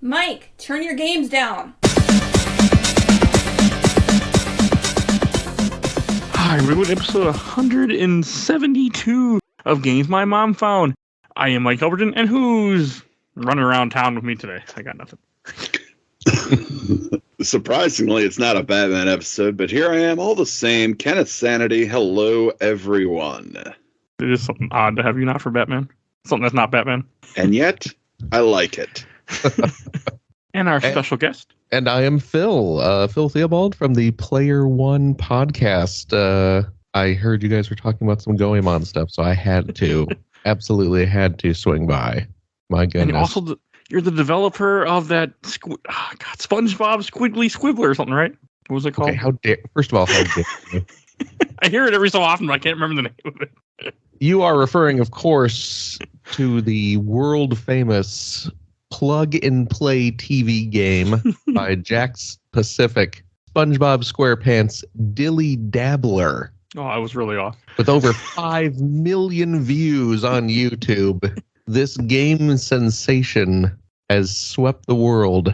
Mike, turn your games down. Hi, everyone. Episode 172 of Games My Mom Found. I am Mike Albertin, and who's running around town with me today? I got nothing. Surprisingly, it's not a Batman episode, but here I am all the same. Kenneth, Sanity. Hello, everyone. It is something odd to have you not for Batman. Something that's not Batman. And yet, I like it. And our special guest. And I am Phil Theobald from the Player One podcast. I heard you guys were talking about some Goemon stuff, so I had to, absolutely had to swing by. My goodness. And also, you're the developer of that SpongeBob Squiggly Squibbler or something, right? What was it called? Okay, first of all, how dare you? I hear it every so often, but I can't remember the name of it. You are referring, of course, to the world-famous plug-and-play TV game by Jack's Pacific, SpongeBob SquarePants Dilly Dabbler. Oh, I was really off. With over 5 million views on YouTube, this game sensation has swept the world.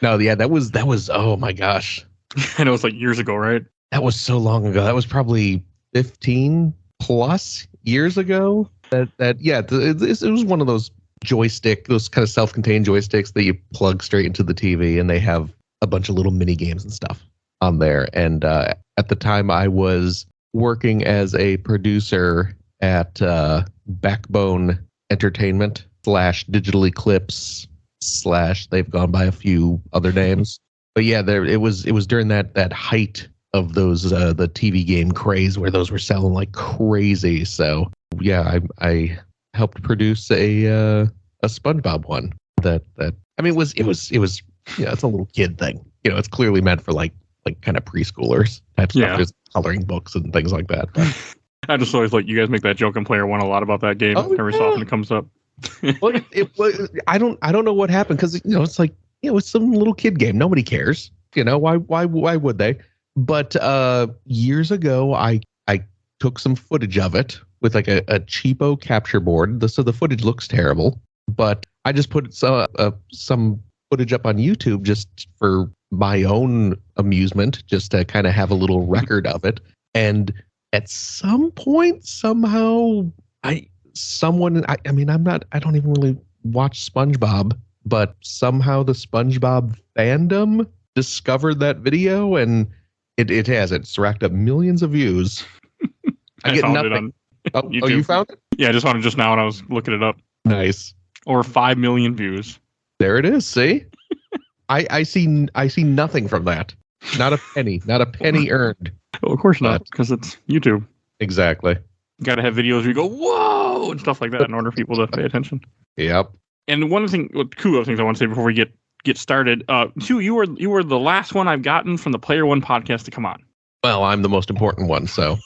No, yeah, that was, oh my gosh. I know it's like years ago, right? That was so long ago. That was probably 15 plus years ago. It was one of those those kind of self-contained joysticks that you plug straight into the TV, and they have a bunch of little mini games and stuff on there. And at the time, I was working as a producer at Backbone Entertainment / Digital Eclipse / they've gone by a few other names. But yeah, it was during that height of those the TV game craze where those were selling like crazy. So yeah, I helped produce a SpongeBob one that I mean it was yeah, it's a little kid thing. You know, it's clearly meant for like kind of preschoolers type stuff. There's coloring books and things like that. But I just always you guys make that joke in Player One a lot about that game. Every so often it comes up. Well, I don't know what happened because it's like it's some little kid game. Nobody cares. Why would they? But years ago, I took some footage of it with like a cheapo capture board. So the footage looks terrible, but I just put some footage up on YouTube just for my own amusement, just to kind of have a little record of it. And at some point, somehow, I don't even really watch SpongeBob, but somehow the SpongeBob fandom discovered that video, and it's racked up millions of views. I get nothing. Oh, you found it? Yeah, I just found it just now when I was looking it up. Nice. Over 5 million views. There it is. See, I see nothing from that. Not a penny earned. Well, of course not, because it's YouTube. Exactly. You got to have videos where you go, whoa, and stuff like that in order for people to pay attention. Yep. And two other things I want to say before we get started. You were the last one I've gotten from the Player One podcast to come on. Well, I'm the most important one, so.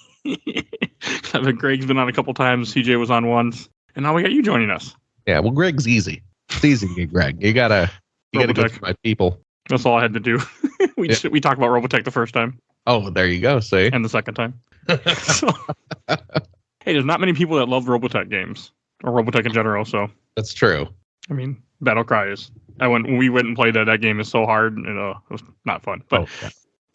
Greg's been on a couple times. CJ was on once, and now we got you joining us. Yeah, well, Greg's easy. It's easy to get Greg. You gotta go through my people. That's all I had to do. We talked about Robotech the first time. Oh, there you go. See, and the second time. So, hey, there's not many people that love Robotech games or Robotech in general. So that's true. I mean, Battle Cry is. When we went and played that game is so hard, and it was not fun. But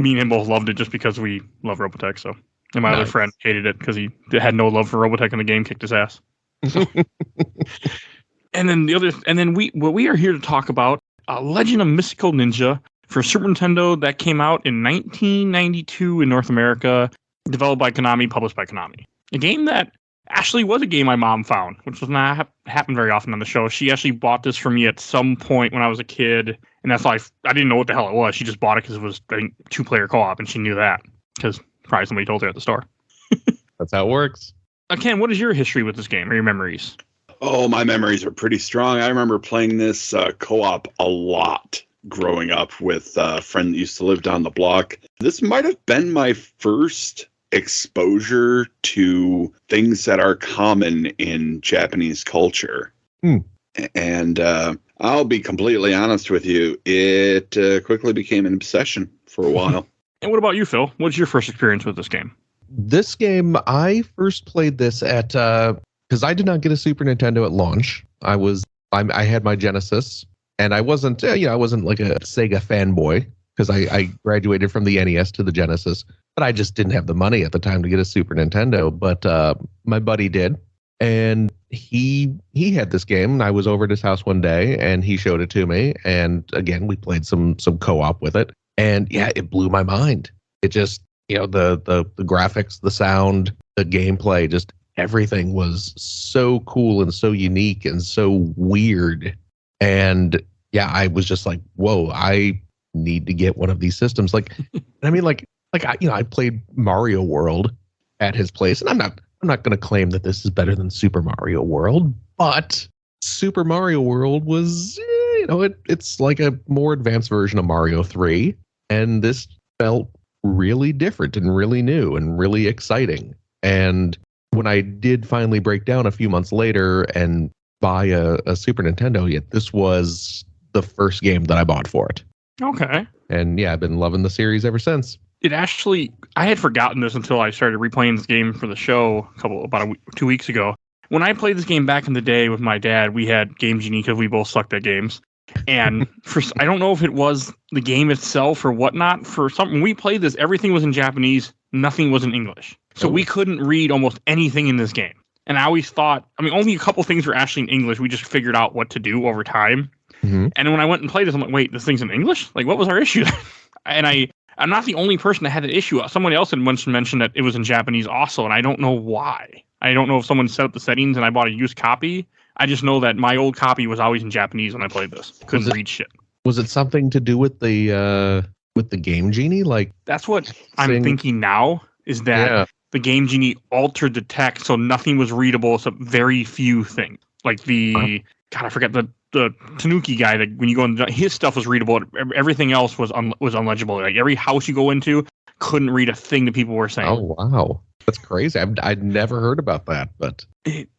me and him both loved it just because we love Robotech. So, and my other friend hated it because he had no love for Robotech, and the game kicked his ass. So. And then we are here to talk about Legend of Mystical Ninja for Super Nintendo that came out in 1992 in North America, developed by Konami, published by Konami. A game that actually was a game my mom found, which does not happen very often on the show. She actually bought this for me at some point when I was a kid, and that's why I didn't know what the hell it was. She just bought it because it was, I think, 2-player co-op, and she knew that because probably somebody told her at the store. That's how it works. Ken, what is your history with this game or your memories? Oh, my memories are pretty strong. I remember playing this co-op a lot growing up with a friend that used to live down the block. This might have been my first exposure to things that are common in Japanese culture. And I'll be completely honest with you, it quickly became an obsession for a while. And what about you, Phil? What's your first experience with this game? This game, I first played this at because I did not get a Super Nintendo at launch. I had my Genesis, And I wasn't, I wasn't like a Sega fanboy because I graduated from the NES to the Genesis, but I just didn't have the money at the time to get a Super Nintendo. But my buddy did, and he had this game. And I was over at his house one day, and he showed it to me. And again, we played some co-op with it, and yeah, it blew my mind. It just, the graphics, the sound, the gameplay, just everything was so cool and so unique and so weird. And yeah, I was just like, whoa, I need to get one of these systems. Like, I mean, I played Mario World at his place, and I'm not going to claim that this is better than Super Mario World, but Super Mario World was, it's like a more advanced version of Mario 3, and this felt really different and really new and really exciting. And when I did finally break down a few months later and buy a Super Nintendo, yet this was the first game that I bought for it. Okay. And yeah, I've been loving the series ever since. I had forgotten this until I started replaying this game for the show about 2 weeks ago. When I played this game back in the day with my dad, we had Game Genie because we both sucked at games. And I don't know if it was the game itself or whatnot. When we played this, everything was in Japanese, nothing was in English. So we couldn't read almost anything in this game. And I always thought, only a couple things were actually in English. We just figured out what to do over time. Mm-hmm. And when I went and played this, I'm like, wait, this thing's in English? Like, what was our issue? And I'm not the only person that had that issue. Someone else had mentioned that it was in Japanese also, and I don't know why. I don't know if someone set up the settings and I bought a used copy. I just know that my old copy was always in Japanese when I played this. Couldn't read shit. Was it something to do with the Game Genie? Like, that's what I'm thinking now, is that the Game Genie altered the text so nothing was readable except very few things. Like God, I forget the Tanuki guy, that when you go in, his stuff was readable. Everything else was unlegible. Like every house you go into, couldn't read a thing that people were saying. Oh wow, that's crazy. I'd never heard about that, but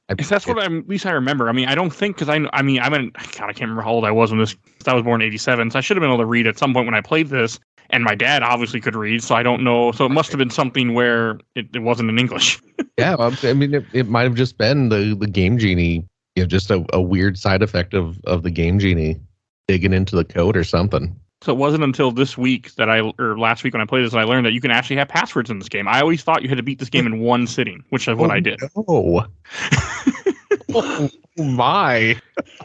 that's what at least I remember. I don't think, because God, I can't remember how old I was when this. I was born in '87, so I should have been able to read at some point when I played this. And my dad obviously could read, so I don't know. So it must have been something where it wasn't in English. Yeah, it might have just been the Game Genie. Just a weird side effect of the Game Genie digging into the code or something. So it wasn't until this week or last week when I played this, that I learned that you can actually have passwords in this game. I always thought you had to beat this game in one sitting, which is what I did. Oh, oh my!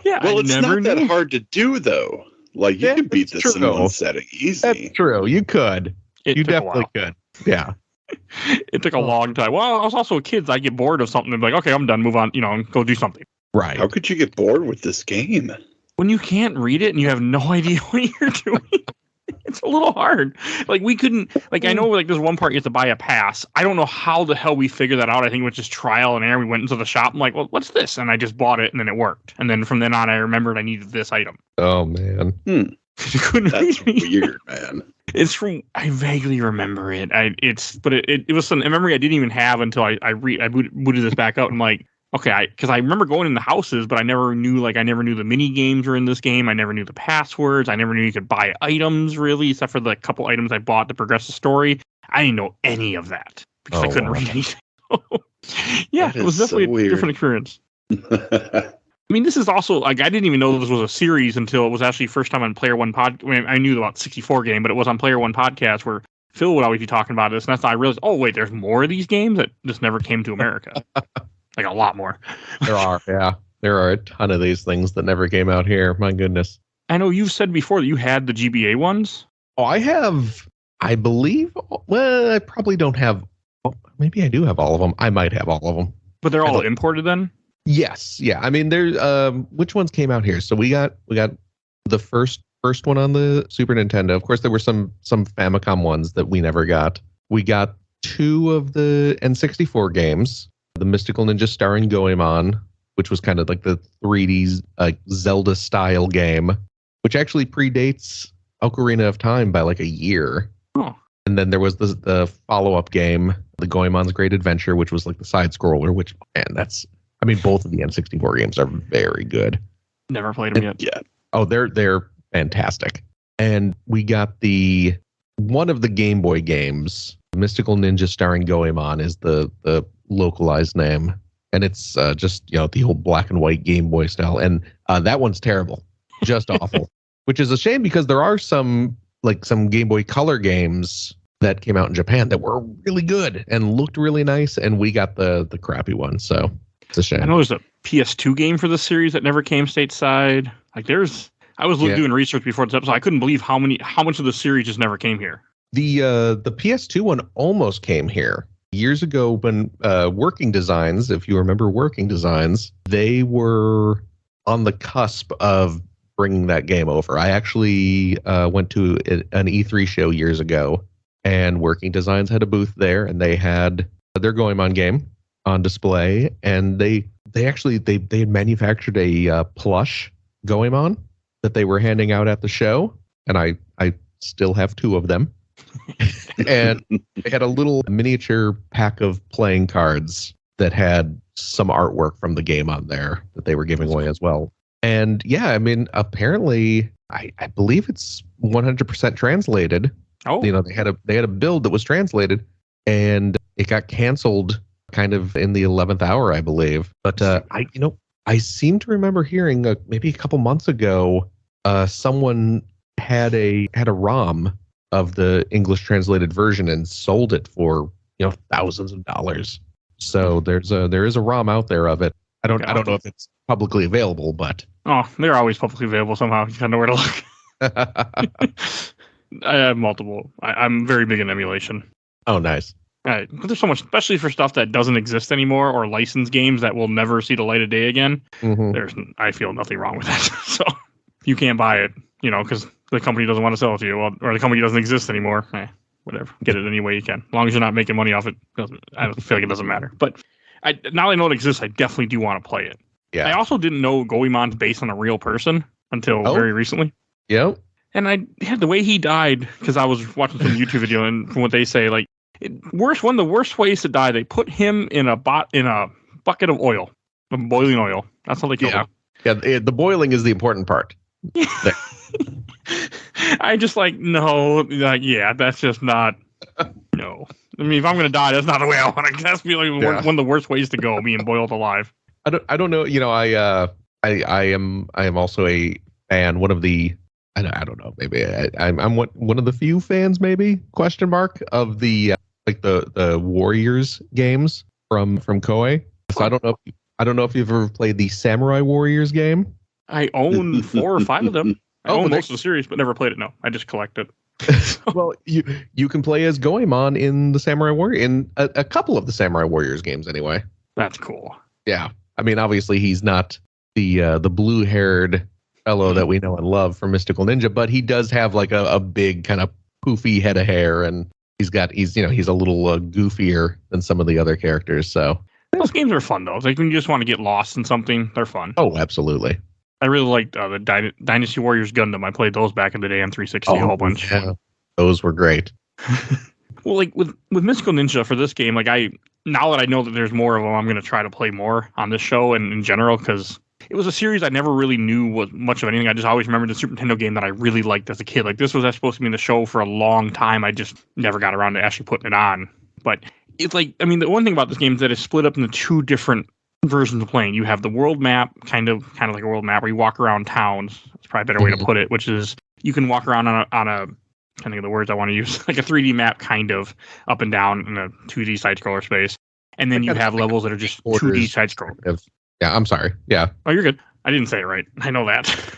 Yeah, well, it's not that hard to do though. Like you can beat this in one setting easy. That's true. You could. You definitely could. Yeah. It took a long time. Well, I was also a kid. So I get bored of something and be like, okay, I'm done. Move on. Go do something. Right. How could you get bored with this game? When you can't read it and you have no idea what you're doing, it's a little hard. Like we couldn't, I know there's one part you have to buy a pass. I don't know how the hell we figured that out. I think it was just trial and error. We went into the shop. I'm like, well, what's this? And I just bought it and then it worked. And then from then on, I remembered I needed this item. Oh man. That's weird, man. I vaguely remember it. It was some memory I didn't even have until I booted this back up. And I'm like, okay, because I remember going in the houses, but I never knew the mini games were in this game. I never knew the passwords. I never knew you could buy items, really, except for the couple items I bought to progress the story. I didn't know any of that because I couldn't read anything. Yeah, it was definitely a different experience. This is also, I didn't even know this was a series until it was actually first time on Player One I knew about 64 game, but it was on Player One podcast where Phil would always be talking about this, and that's how I realized, oh, wait, there's more of these games that just never came to America. Like a lot more. There are, yeah. There are a ton of these things that never came out here. My goodness. I know you've said before that you had the GBA ones. Oh, I have, I believe. Well, I probably don't have. Maybe I do have all of them. I might have all of them. But they're all imported then? Yes. Yeah. There's which ones came out here? So we got the first one on the Super Nintendo. Of course, there were some Famicom ones that we never got. We got 2 of the N64 games. The Mystical Ninja starring Goemon, which was kind of like the 3D Zelda-style game, which actually predates Ocarina of Time by like a year. Oh. And then there was the follow-up game, the Goemon's Great Adventure, which was like the side-scroller, which, man, both of the N64 games are very good. Never played them yet. Oh, they're fantastic. And we got one of the Game Boy games, Mystical Ninja starring Goemon, is the localized name, and it's just the old black and white Game Boy style, and that one's terrible. just awful. Which is a shame because there are some Game Boy Color games that came out in Japan that were really good and looked really nice, and we got the crappy one. So it's a shame. I know there's a PS2 game for this series that never came stateside. I was doing research before this episode. I couldn't believe how much of the series just never came here. The PS2 one almost came here years ago when Working Designs, if you remember Working Designs, they were on the cusp of bringing that game over. I actually went to an E3 show years ago, and Working Designs had a booth there, and they had their Goemon game on display, and they had manufactured a plush Goemon that they were handing out at the show, and I still have 2 of them. And they had a little miniature pack of playing cards that had some artwork from the game on there that they were giving away as well. And yeah, I mean, apparently, I believe it's 100% translated. Oh, they had a build that was translated, and it got canceled kind of in the 11th hour, I believe. But I seem to remember hearing maybe a couple months ago, someone had a ROM of the English translated version and sold it for thousands of dollars. So there is a ROM out there of it. I don't know if it's publicly available, but they're always publicly available somehow. You kind of know where to look. I have multiple. I'm very big in emulation. Oh, nice. But there's so much, especially for stuff that doesn't exist anymore or licensed games that will never see the light of day again. Mm-hmm. I feel nothing wrong with that. So you can't buy it, because the company doesn't want to sell it to you, or the company doesn't exist anymore. Whatever, get it any way you can. As long as you're not making money off it, I feel like it doesn't matter. But now I know it exists, I definitely do want to play it. Yeah. I also didn't know Goemon's based on a real person until very recently. Yep. And the way he died, because I was watching some YouTube video, and from what they say, one of the worst ways to die, they put him in a bucket of oil, of boiling oil. That's how they killed him. Yeah, the boiling is the important part. I just no, that's just not, no. I mean, if I'm going to die, that's not the way I want to. That's one of the worst ways to go, being boiled alive. I don't know. I am also a fan. One of the, I don't know. Maybe I'm one of the few fans, maybe ? Of the the Warriors games from Koei. So I don't know if you've ever played the Samurai Warriors game. I own 4 or 5 of them. I own most of the series, but never played it. No, I just collect it. Well, you can play as Goemon in the Samurai Warrior, in a couple of the Samurai Warriors games, anyway. That's cool. Yeah, I mean, obviously he's not the blue-haired fellow that we know and love from Mystical Ninja, but he does have a big kind of poofy head of hair, and he's a little goofier than some of the other characters. So those games are fun though. When you just want to get lost in something, they're fun. Oh, absolutely. I really liked the Dynasty Warriors Gundam. I played those back in the day on 360 a whole bunch. Yeah. Those were great. Well, with Mystical Ninja for this game, now that I know that there's more of them, I'm going to try to play more on this show and in general, because it was a series I never really knew was much of anything. I just always remembered the Super Nintendo game that I really liked as a kid. This was supposed to be in the show for a long time. I just never got around to actually putting it on. But it's the one thing about this game is that it's split up into 2 different versions of playing. You have the world map, kind of like a world map where you walk around towns. That's probably a better way to put it, which is you can walk around on a I can't think of the words I want to use, a 3D map kind of up and down in a 2D side scroller space. And then you have levels that are just 2D side scroller. Yeah, I'm sorry. Yeah. Oh, you're good. I didn't say it right. I know that.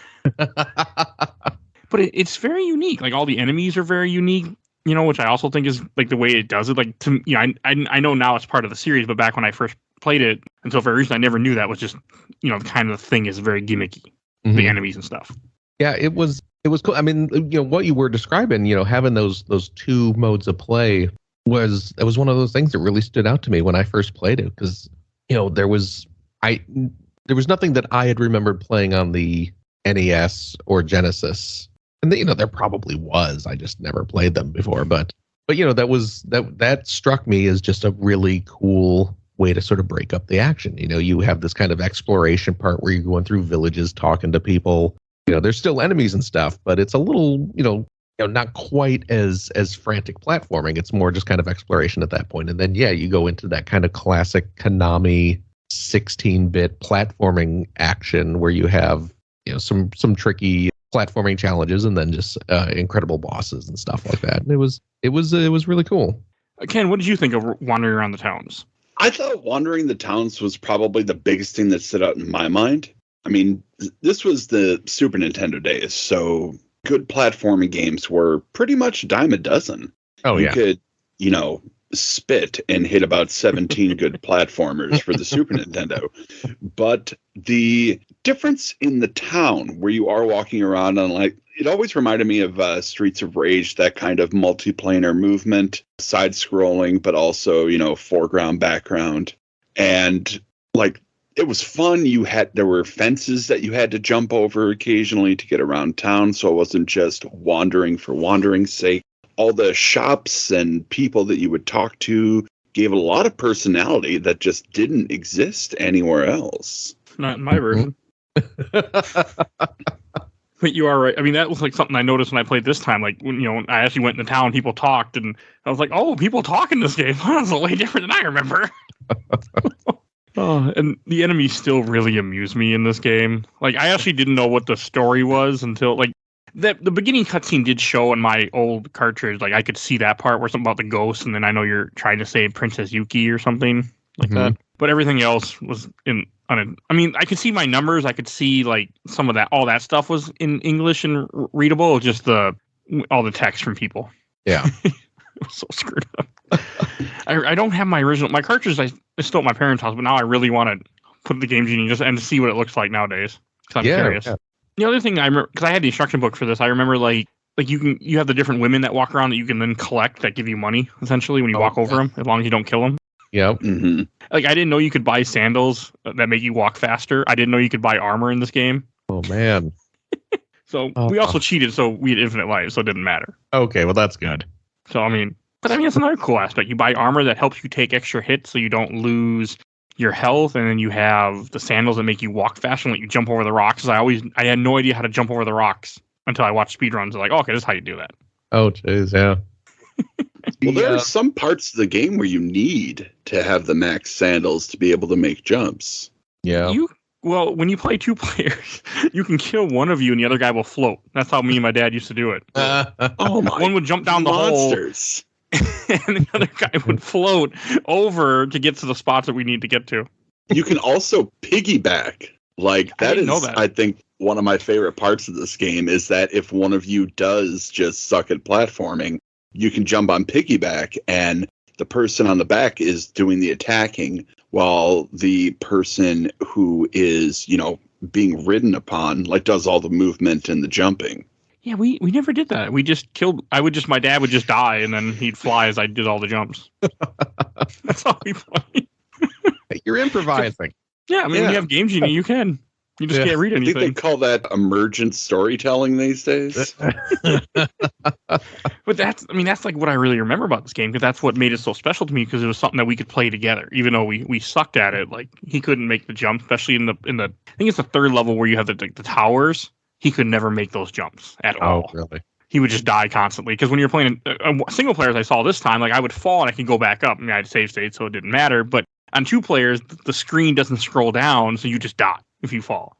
But it's very unique. All the enemies are very unique, which I also think is the way it does it. I know now it's part of the series, but back when I first played it, until for a reason I never knew that was just, the kind of thing is very gimmicky, the enemies and stuff. Yeah, it was cool. I mean, what you were describing, having those 2 modes of play was one of those things that really stood out to me when I first played it, because there was nothing that I had remembered playing on the NES or Genesis, and there probably was. I just never played them before, but that struck me as just a really cool way to sort of break up the action. You have this kind of exploration part where you're going through villages, talking to people. There's still enemies and stuff, but it's a little, not quite as frantic platforming. It's more just kind of exploration at that point. And then, you go into that kind of classic Konami 16-bit platforming action where you have, some tricky platforming challenges, and then just incredible bosses and stuff like that. And it was really cool. Ken, what did you think of wandering around the towns? I thought wandering the towns was probably the biggest thing that stood out in my mind. I mean, this was the Super Nintendo days, so good platforming games were pretty much a dime a dozen. You could, spit and hit about 17 good platformers for the Super Nintendo. But the difference in the town where you are walking around on, like, it always reminded me of Streets of Rage, that kind of multiplanar movement, side-scrolling, but also, foreground, background. And, like, it was fun. There were fences that you had to jump over occasionally to get around town, so it wasn't just wandering for wandering's sake. All the shops and people that you would talk to gave a lot of personality that just didn't exist anywhere else. Not in my version. But you are right. I mean, that was like something I noticed when I played this time. Like, when I actually went into town, people talked, and I was like, oh, people talk in this game. That's way different than I remember. And the enemies still really amuse me in this game. Like, I actually didn't know what the story was until, like, the beginning cutscene did show in my old cartridge. Like, I could see that part where something about the ghost, and then I know you're trying to save Princess Yuki or something like that. But everything else was I mean, I could see my numbers. I could see, like, some of that. All that stuff was in English and readable. Just all the text from people. Yeah. It was so screwed up. I don't have my original. My cartridge I still at my parents' house, but now I really want to put the Game Genie and to see what it looks like nowadays. Because I'm curious. Yeah. The other thing I remember, because I had the instruction book for this, I remember like you have the different women that walk around that you can then collect that give you money essentially when you walk over them, as long as you don't kill them. Yep. Mm-hmm. Like, I didn't know you could buy sandals that make you walk faster. I didn't know you could buy armor in this game. Oh man. So we also cheated, so we had infinite lives, so it didn't matter. Okay, well that's good. So I mean, that's another cool aspect. You buy armor that helps you take extra hits, so you don't lose your health, and then you have the sandals that make you walk faster and let you jump over the rocks. I had no idea how to jump over the rocks until I watched speedruns. Like, okay, this is how you do that. Oh, jeez, yeah. Well, there are some parts of the game where you need to have the max sandals to be able to make jumps. Yeah. Well, when you play two players, you can kill one of you and the other guy will float. That's how me and my dad used to do it. Oh my! One would jump down the monsters. Hole, and the other guy would float over to get to the spots that we need to get to. You can also piggyback. Like, that is, I think, one of my favorite parts of this game is that if one of you does just suck at platforming, you can jump on piggyback, and the person on the back is doing the attacking while the person who is, being ridden upon, like, does all the movement and the jumping. Yeah, we never did that. We just killed. My dad would just die, and then he'd fly as I did all the jumps. That's how we play. You're improvising. Yeah, I mean, when you have Game Genie, you can. You just can't read anything. I think they call that emergent storytelling these days. But that's like what I really remember about this game, because that's what made it so special to me, because it was something that we could play together, even though we sucked at it. Like, he couldn't make the jump, especially in the I think it's the third level where you have the towers. He could never make those jumps at all. Oh, really? He would just die constantly, because when you're playing single players, I saw this time, like, I would fall and I could go back up. I mean, I had save state, so it didn't matter. But on two players, the screen doesn't scroll down, so you just die if you fall.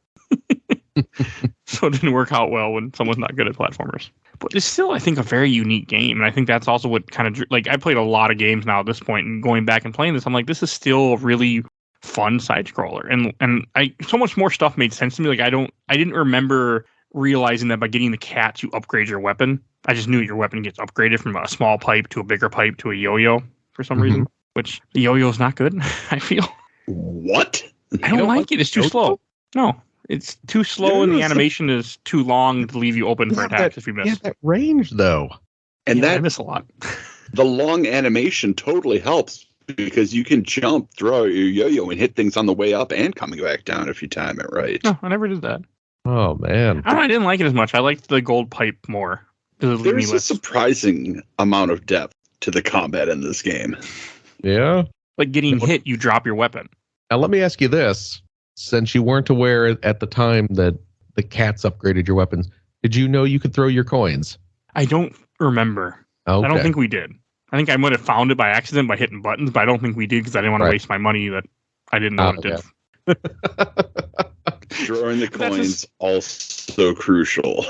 So it didn't work out well when someone's not good at platformers. But it's still, I think, a very unique game. And I think that's also what kind of, like, I played a lot of games now at this point, and going back and playing this, I'm like, this is still a really fun side scroller. And so much more stuff made sense to me. Like, I didn't remember realizing that by getting the cats, you upgrade your weapon. I just knew your weapon gets upgraded from a small pipe to a bigger pipe to a yo-yo for some reason, which the yo-yo is not good, I feel. What? I don't like it. It's too slow. No. It's too slow, and the animation is too long to leave you open for attacks if you miss. Yeah, that range, though. And I miss a lot. The long animation totally helps, because you can jump, throw your yo-yo, and hit things on the way up and coming back down if you time it right. No, I never did that. Oh, man. I didn't like it as much. I liked the gold pipe more. There's a surprising amount of depth to the combat in this game. Yeah? Like, getting hit, you drop your weapon. Now, let me ask you this. Since you weren't aware at the time that the cats upgraded your weapons, did you know you could throw your coins? I don't remember. Okay. I don't think we did. I think I might have found it by accident by hitting buttons, but I don't think we did, because I didn't want to waste my money that I didn't know it did. Drawing the That's coins also crucial.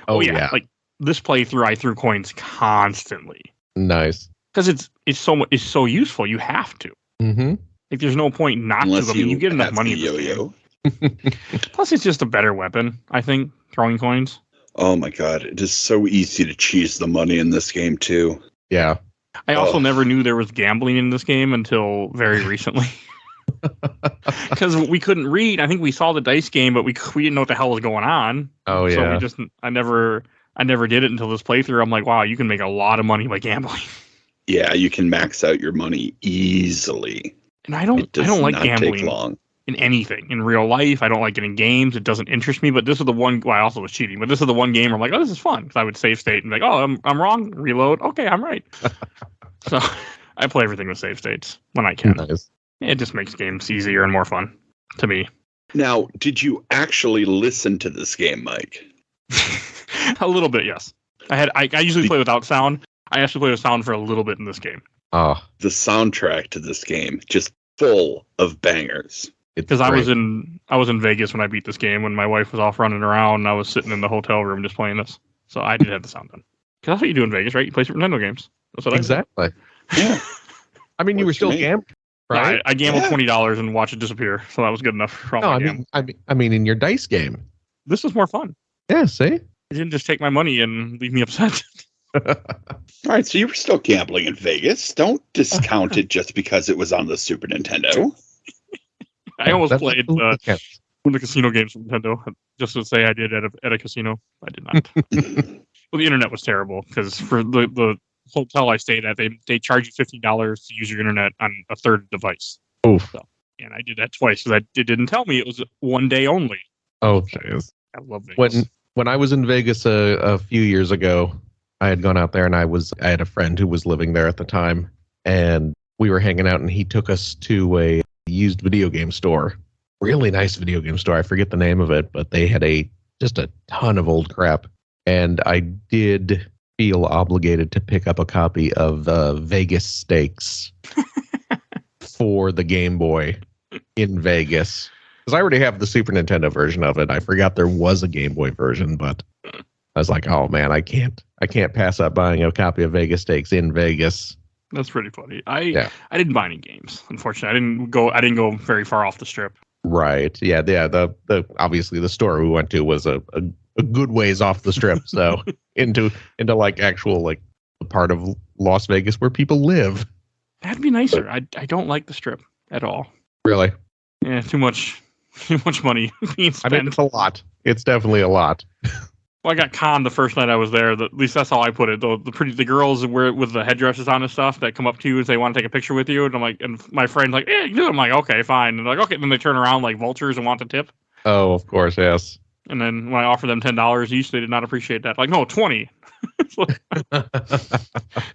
Oh yeah. Like this playthrough, I threw coins constantly Nice. because it's so useful. You have to. Mm-hmm. Like, there's no point not Unless to. I mean, you get enough have money the in this yo-yo. game. Plus, it's just a better weapon. I think throwing coins. Oh my god, it is so easy to cheese the money in this game too. Yeah. I also Oh. never knew there was gambling in this game until very recently. Because we couldn't read. I think we saw the dice game, but we didn't know what the hell was going on. Oh So yeah. I never did it until this playthrough. I'm like, wow, you can make a lot of money by gambling. Yeah, you can max out your money easily. And I It don't does like not gambling take long. in anything. In real life, I don't like it in games. It doesn't interest me. But this is the one. Well, I also was cheating. But this is the one game where I'm like, oh, this is fun. Because I would save state and be like, oh, I'm wrong. Reload. Okay, I'm right. So I play everything with save states when I can. Nice. It just makes games easier and more fun to me. Now, did you actually listen to this game, Mike? A little bit, yes. I usually play without sound. I actually play with sound for a little bit in this game. Oh, The soundtrack to this game just full of bangers. Because I was in Vegas when I beat this game when my wife was off running around and I was sitting in the hotel room just playing this. So I did have the sound done. Because that's what you do in Vegas, right? You play Super Nintendo games. That's what exactly. Yeah. I mean, you were Works for still me. gambling, I did. right? I gambled Yeah. $20 and watched it disappear. So that was good enough for all No, my I game. mean, in your dice game. This was more fun. Yeah. See. It didn't just take my money and leave me upset. All right, so you were still gambling in Vegas. Don't discount it just because it was on the Super Nintendo. I almost That played absolutely counts. one of the casino games from Nintendo just to say I did at a casino. I did not. Well, the internet was terrible because for the hotel I stayed at, they charge you $50 to use your internet on a third device. Oof. So, and I did that twice because it didn't tell me it was one day only. Oh, jeez. I love Vegas. When I was in Vegas a few years ago, I had gone out there and I had a friend who was living there at the time, and we were hanging out and he took us to a used video game store. Really nice video game store. I forget the name of it, but they had just a ton of old crap. And I did feel obligated to pick up a copy of Vegas Stakes for the Game Boy in Vegas. Because I already have the Super Nintendo version of it. I forgot there was a Game Boy version, but I was like, oh man, I can't pass up buying a copy of Vegas Stakes in Vegas. That's pretty funny. I didn't buy any games, unfortunately. I didn't go very far off the strip. Right. Yeah. The obviously the store we went to was a good ways off the strip. So into like actual like the part of Las Vegas where people live. That'd be nicer. I don't like the strip at all. Really. Yeah, too much money being I spent. mean, it's a lot. It's definitely a lot. Well, I got conned the first night I was there. At least that's how I put it. The girls with the headdresses on and stuff that come up to you and say want to take a picture with you, and I'm like, and my friend's like, yeah, you do it. I'm like, okay, fine. And they're like, okay. And then they turn around like vultures and want to tip. Oh, of course, yes. And then when I offer them $10 each, they did not appreciate that. Like, no, 20. And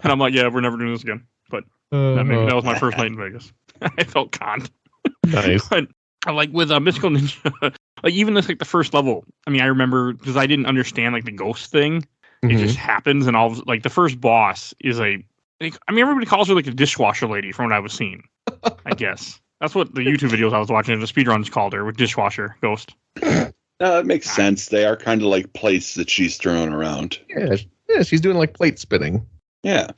I'm like, yeah, we're never doing this again. But that was my first night in Vegas. I felt conned. Nice. But like with Mystical Ninja, like even this like the first level. I mean, I remember because I didn't understand like the ghost thing. It Mhm. just happens, and all like the first boss is I mean, everybody calls her like the dishwasher lady from what I was seeing. I guess that's what the YouTube videos I was watching. The speedruns called her with dishwasher ghost. No, it makes sense. They are kind of like plates that she's throwing around. Yeah, she's doing like plate spinning. Yeah.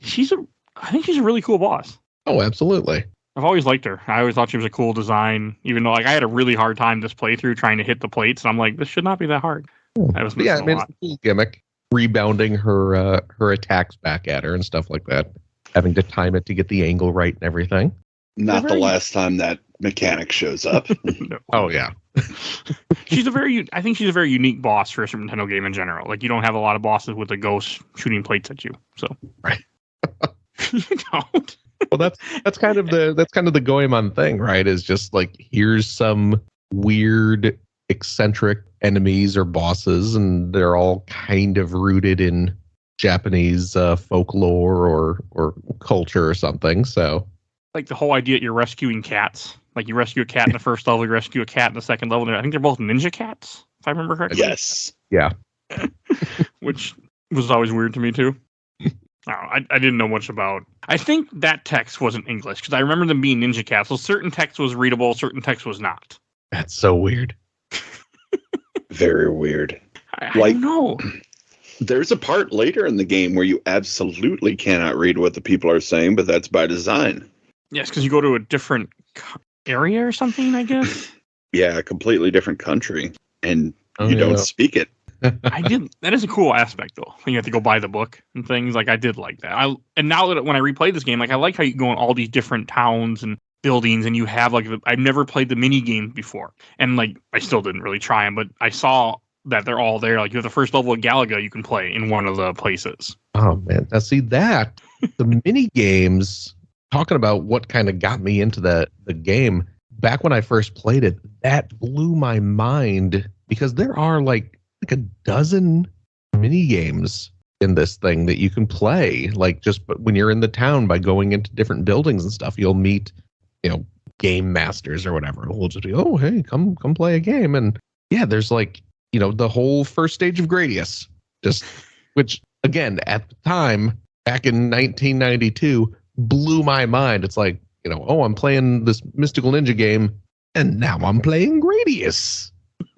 I think she's a really cool boss. Oh, absolutely. I've always liked her. I always thought she was a cool design, even though like I had a really hard time this playthrough trying to hit the plates. And I'm like, this should not be that hard. I was missing Yeah, I mean, a it's lot. a cool gimmick. Rebounding her attacks back at her and stuff like that. Having to time it to get the angle right and everything. Not the Very- last time that mechanic shows up. No. Oh yeah. I think she's a very unique boss for a Super Nintendo game in general. Like you don't have a lot of bosses with a ghost shooting plates at you. So Right. You don't. Well, that's kind of the Goemon thing, right? Is just like here's some weird, eccentric enemies or bosses, and they're all kind of rooted in Japanese folklore or culture or something. So, Like the whole idea that you're rescuing cats. Like you rescue a cat in the first level, you rescue a cat in the second level. I think they're both ninja cats, if I remember correctly. Yes. yeah. Which was always weird to me too. I didn't know much about. I think that text wasn't English because I remember them being ninja cats. So certain text was readable, certain text was not. That's so weird. Very weird. I Like- don't know. There's a part later in the game where you absolutely cannot read what the people are saying, but that's by design. Yes, because you go to a different area or something, I guess. Yeah, a completely different country, and Oh, you don't yeah. speak it. I did. That is a cool aspect, though. When you have to go buy the book and things, like I did like that. And now that when I replay this game, like I like how you go in all these different towns and buildings, and you have like I've never played the mini game before, and like I still didn't really try them, but I saw that they're all there. Like you have the first level of Galaga you can play in one of the places. Oh man, now see that the mini games. Talking about what kind of got me into the game back when I first played it, that blew my mind because there are like a dozen mini games in this thing that you can play. Like just when you're in the town by going into different buildings and stuff, you'll meet, game masters or whatever. We'll just be, oh hey, come play a game. And yeah, there's like, the whole first stage of Gradius, which again at the time back in 1992 blew my mind. It's like, I'm playing this mystical ninja game and now I'm playing Gradius.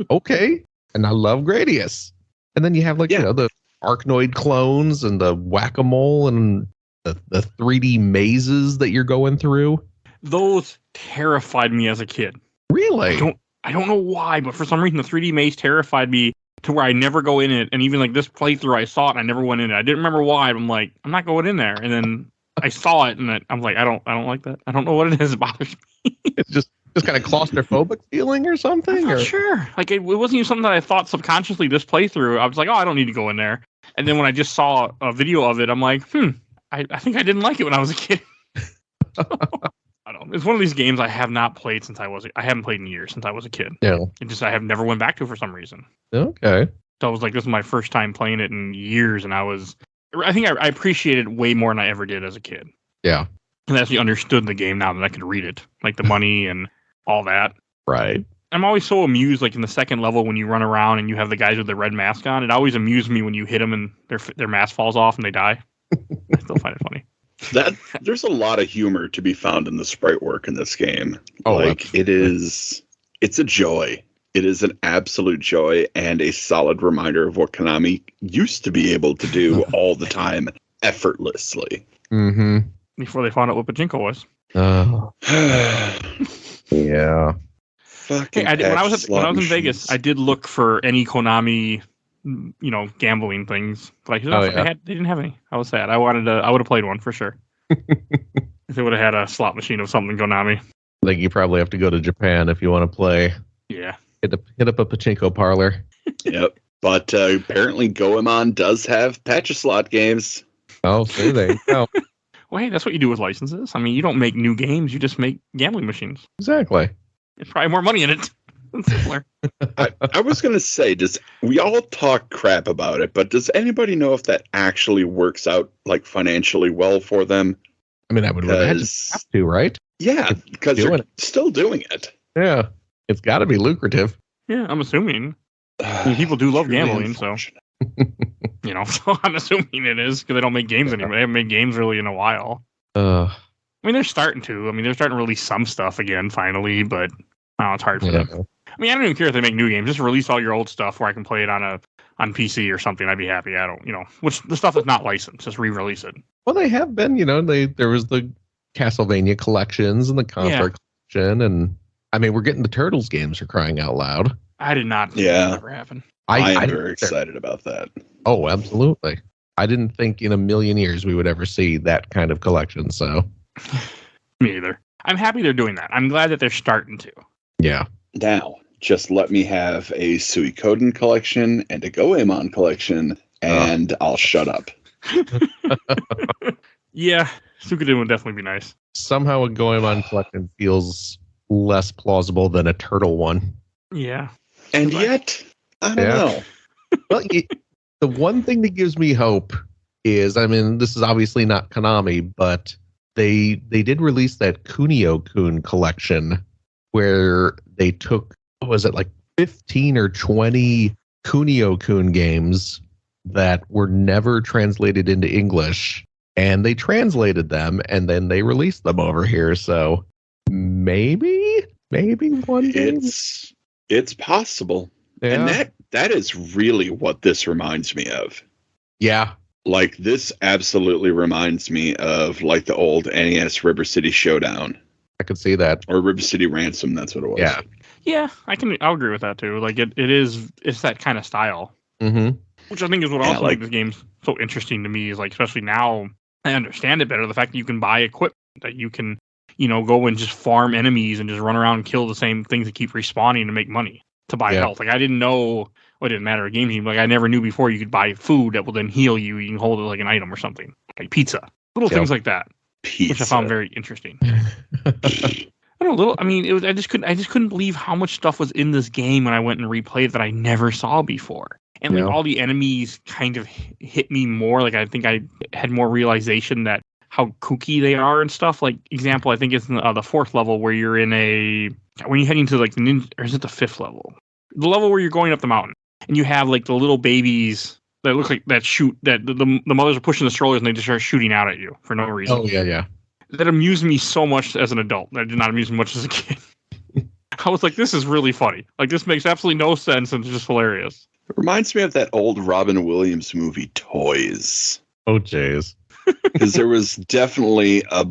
Okay. And I love Gradius. And then you have like, the Arkanoid clones and the whack-a-mole and the 3D mazes that you're going through. Those terrified me as a kid. Really? I don't know why, but for some reason the 3D maze terrified me to where I never go in it. And even like this playthrough, I saw it and I never went in it. I didn't remember why. I'm like, I'm not going in there. And then I saw it and I'm like, I don't like that. I don't know what it is. It bothers me. It's just kind of claustrophobic feeling or something? I'm not sure. Like it wasn't even something that I thought subconsciously this playthrough. I was like, oh, I don't need to go in there. And then when I just saw a video of it, I'm like, I think I didn't like it when I was a kid. I don't know. It's one of these games I have not played I haven't played in years since I was a kid. Yeah. I have never went back to it for some reason. Okay. So I was like, this is my first time playing it in years, and I think I appreciated it way more than I ever did as a kid. Yeah. And I actually understood the game now that I could read it, like the money and all that. Right. I'm always so amused, like in the second level when you run around and you have the guys with the red mask on. It always amused me when you hit them and their mask falls off and they die. I still find it funny. There's a lot of humor to be found in the sprite work in this game. Oh, it's a joy. It is an absolute joy and a solid reminder of what Konami used to be able to do all the time, effortlessly. Mm-hmm. Before they found out what pachinko was. Yeah. Hey, when I was in Vegas, I did look for any Konami, gambling things. But they didn't have any. I was sad. I would have played one for sure. If they would have had a slot machine of something Konami. I think you probably have to go to Japan if you want to play. Yeah. Hit up a pachinko parlor. Yep. But apparently Goemon does have patch-a-slot games. Oh, so there you go. Well, hey, that's what you do with licenses. I mean, you don't make new games. You just make gambling machines. Exactly. There's probably more money in it. It's simpler. I was going to say, we all talk crap about it, but does anybody know if that actually works out like financially well for them? I mean, I would imagine have to, right? Yeah, because they're still doing it. Yeah. It's got to be lucrative. Yeah, I'm assuming. I mean, people do love gambling, so. So I'm assuming it is because they don't make games anymore. They haven't made games really in a while. I mean, they're starting to. I mean, they're starting to release some stuff again, finally, but it's hard for them. I mean, I don't even care if they make new games. Just release all your old stuff where I can play it on PC or something. I'd be happy. I don't, which the stuff that's not licensed, just re-release it. Well, they have been, there was the Castlevania collections and the Contra collection, and I mean, we're getting the Turtles games for crying out loud. I did not think that ever happened. I'm very excited about that. Oh, absolutely. I didn't think in a million years we would ever see that kind of collection, so. Me either. I'm happy they're doing that. I'm glad that they're starting to. Yeah. Now, just let me have a Suikoden collection and a Goemon collection, and I'll shut up. Yeah, Suikoden would definitely be nice. Somehow a Goemon collection feels less plausible than a turtle one. Yeah. And yet, I don't know. Well, the one thing that gives me hope is, I mean, this is obviously not Konami, but they did release that Kunio-kun collection where they took, what was it, like 15 or 20 Kunio-kun games that were never translated into English, and they translated them and then they released them over here. So maybe one day. It's possible. Yeah. And That is really what this reminds me of. Yeah. Like, this absolutely reminds me of, like, the old NES River City Showdown. I could see that. Or River City Ransom, that's what it was. Yeah. Yeah, I'll agree with that too. Like it's that kind of style. Mm-hmm. Which I think is what also makes this game so interesting to me, is like, especially now I understand it better, the fact that you can buy equipment, that you can, go and just farm enemies and just run around and kill the same things that keep respawning to make money to buy health. Like, I didn't know, it didn't matter a game team. Like, I never knew before you could buy food that will then heal you. You can hold it like an item or something, like pizza. Little things like that, which I found very interesting. I just couldn't believe how much stuff was in this game when I went and replayed that I never saw before. And like all the enemies kind of hit me more. Like, I think I had more realization that how kooky they are and stuff. Like, example, I think it's in the fourth level where you're when you're heading to like the ninja, or is it the fifth level? The level where you're going up the mountain and you have like the little babies that look like that shoot, that the mothers are pushing the strollers and they just start shooting out at you for no reason. Oh yeah. That amused me so much as an adult. That did not amuse me much as a kid. I was like, this is really funny. Like, this makes absolutely no sense and it's just hilarious. It reminds me of that old Robin Williams movie, Toys. Oh, jeez. Because there was definitely a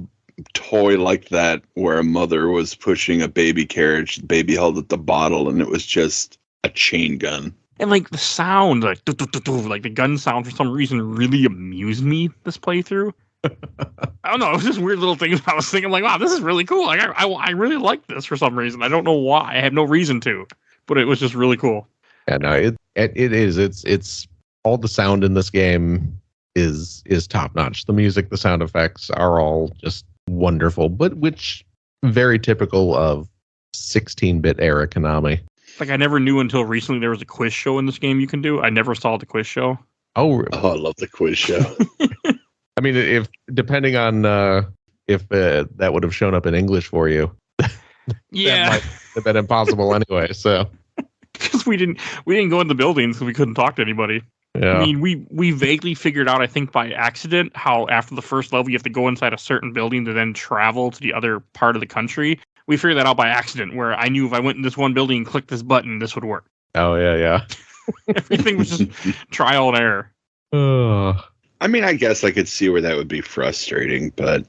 toy like that where a mother was pushing a baby carriage, the baby held at the bottle, and it was just a chain gun. And like the sound, like like the gun sound for some reason really amused me this playthrough. I don't know. It was just weird little things. I was thinking like, wow, this is really cool. Like, I really like this for some reason. I don't know why. I have no reason to, but it was just really cool. Yeah, no, it is. It's all the sound in this game is top notch. The music, the sound effects are all just wonderful, but which very typical of 16-bit era Konami. Like, I never knew until recently there was a quiz show in this game you can do. I never saw the quiz show. Oh, I love the quiz show. I mean, if depending on if that would have shown up in English for you, yeah, that might have been impossible anyway. So, because we didn't go in the buildings because we couldn't talk to anybody. Yeah. I mean, we vaguely figured out, I think by accident, how after the first level you have to go inside a certain building to then travel to the other part of the country. We figured that out by accident, where I knew if I went in this one building and clicked this button, this would work. Oh yeah. Everything was just trial and error. I mean, I guess I could see where that would be frustrating, but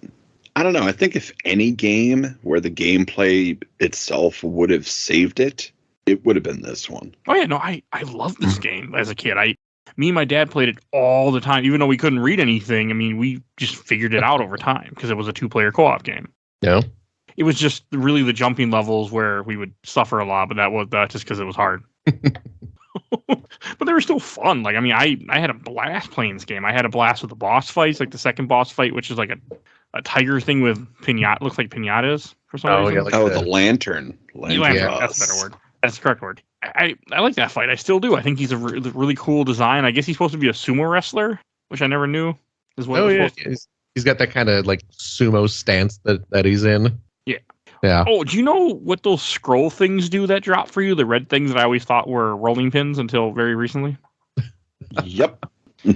I don't know. I think if any game where the gameplay itself would have saved it, it would have been this one. Oh yeah, no, I loved this game as a kid. Me and my dad played it all the time, even though we couldn't read anything. I mean, we just figured it out over time because it was a 2-player co-op game. Yeah. It was just really the jumping levels where we would suffer a lot, but that was just because it was hard. But they were still fun. Like, I mean, I had a blast playing this game. I had a blast with the boss fights, like the second boss fight, which is like a tiger thing with pinata. Looks like pinatas for some reason. Yeah, like the lantern. Lantern. That's a better word. That's the correct word. I like that fight. I still do. I think he's a really cool design. I guess he's supposed to be a sumo wrestler, which I never knew is what he's got that kind of like sumo stance that he's in. Yeah. Oh, do you know what those scroll things do that drop for you? The red things that I always thought were rolling pins until very recently? Yep. I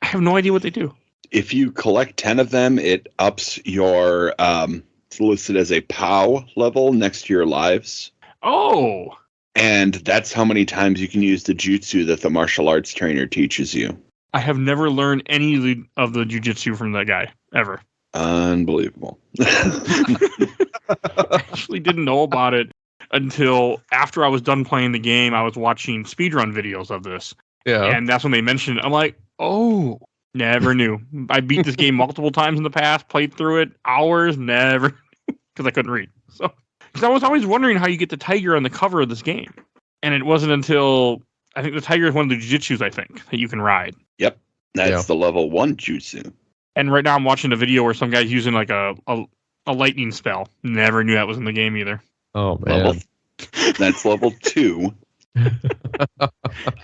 have no idea what they do. If you collect 10 of them, it ups your, it's listed as a POW level next to your lives. Oh. And that's how many times you can use the jutsu that the martial arts trainer teaches you. I have never learned any of the jujitsu from that guy, ever. Unbelievable. I actually didn't know about it until after I was done playing the game. I was watching speedrun videos of this. Yeah. And that's when they mentioned it. I'm like, oh, never knew. I beat this game multiple times in the past, played through it, hours, never, because I couldn't read. So, because I was always wondering how you get the tiger on the cover of this game. And it wasn't until, I think the tiger is one of the jujitsus, I think, that you can ride. Yep. That's the level 1 jutsu. And right now I'm watching a video where some guy's using like a lightning spell. Never knew that was in the game either. Oh, man. That's level 2.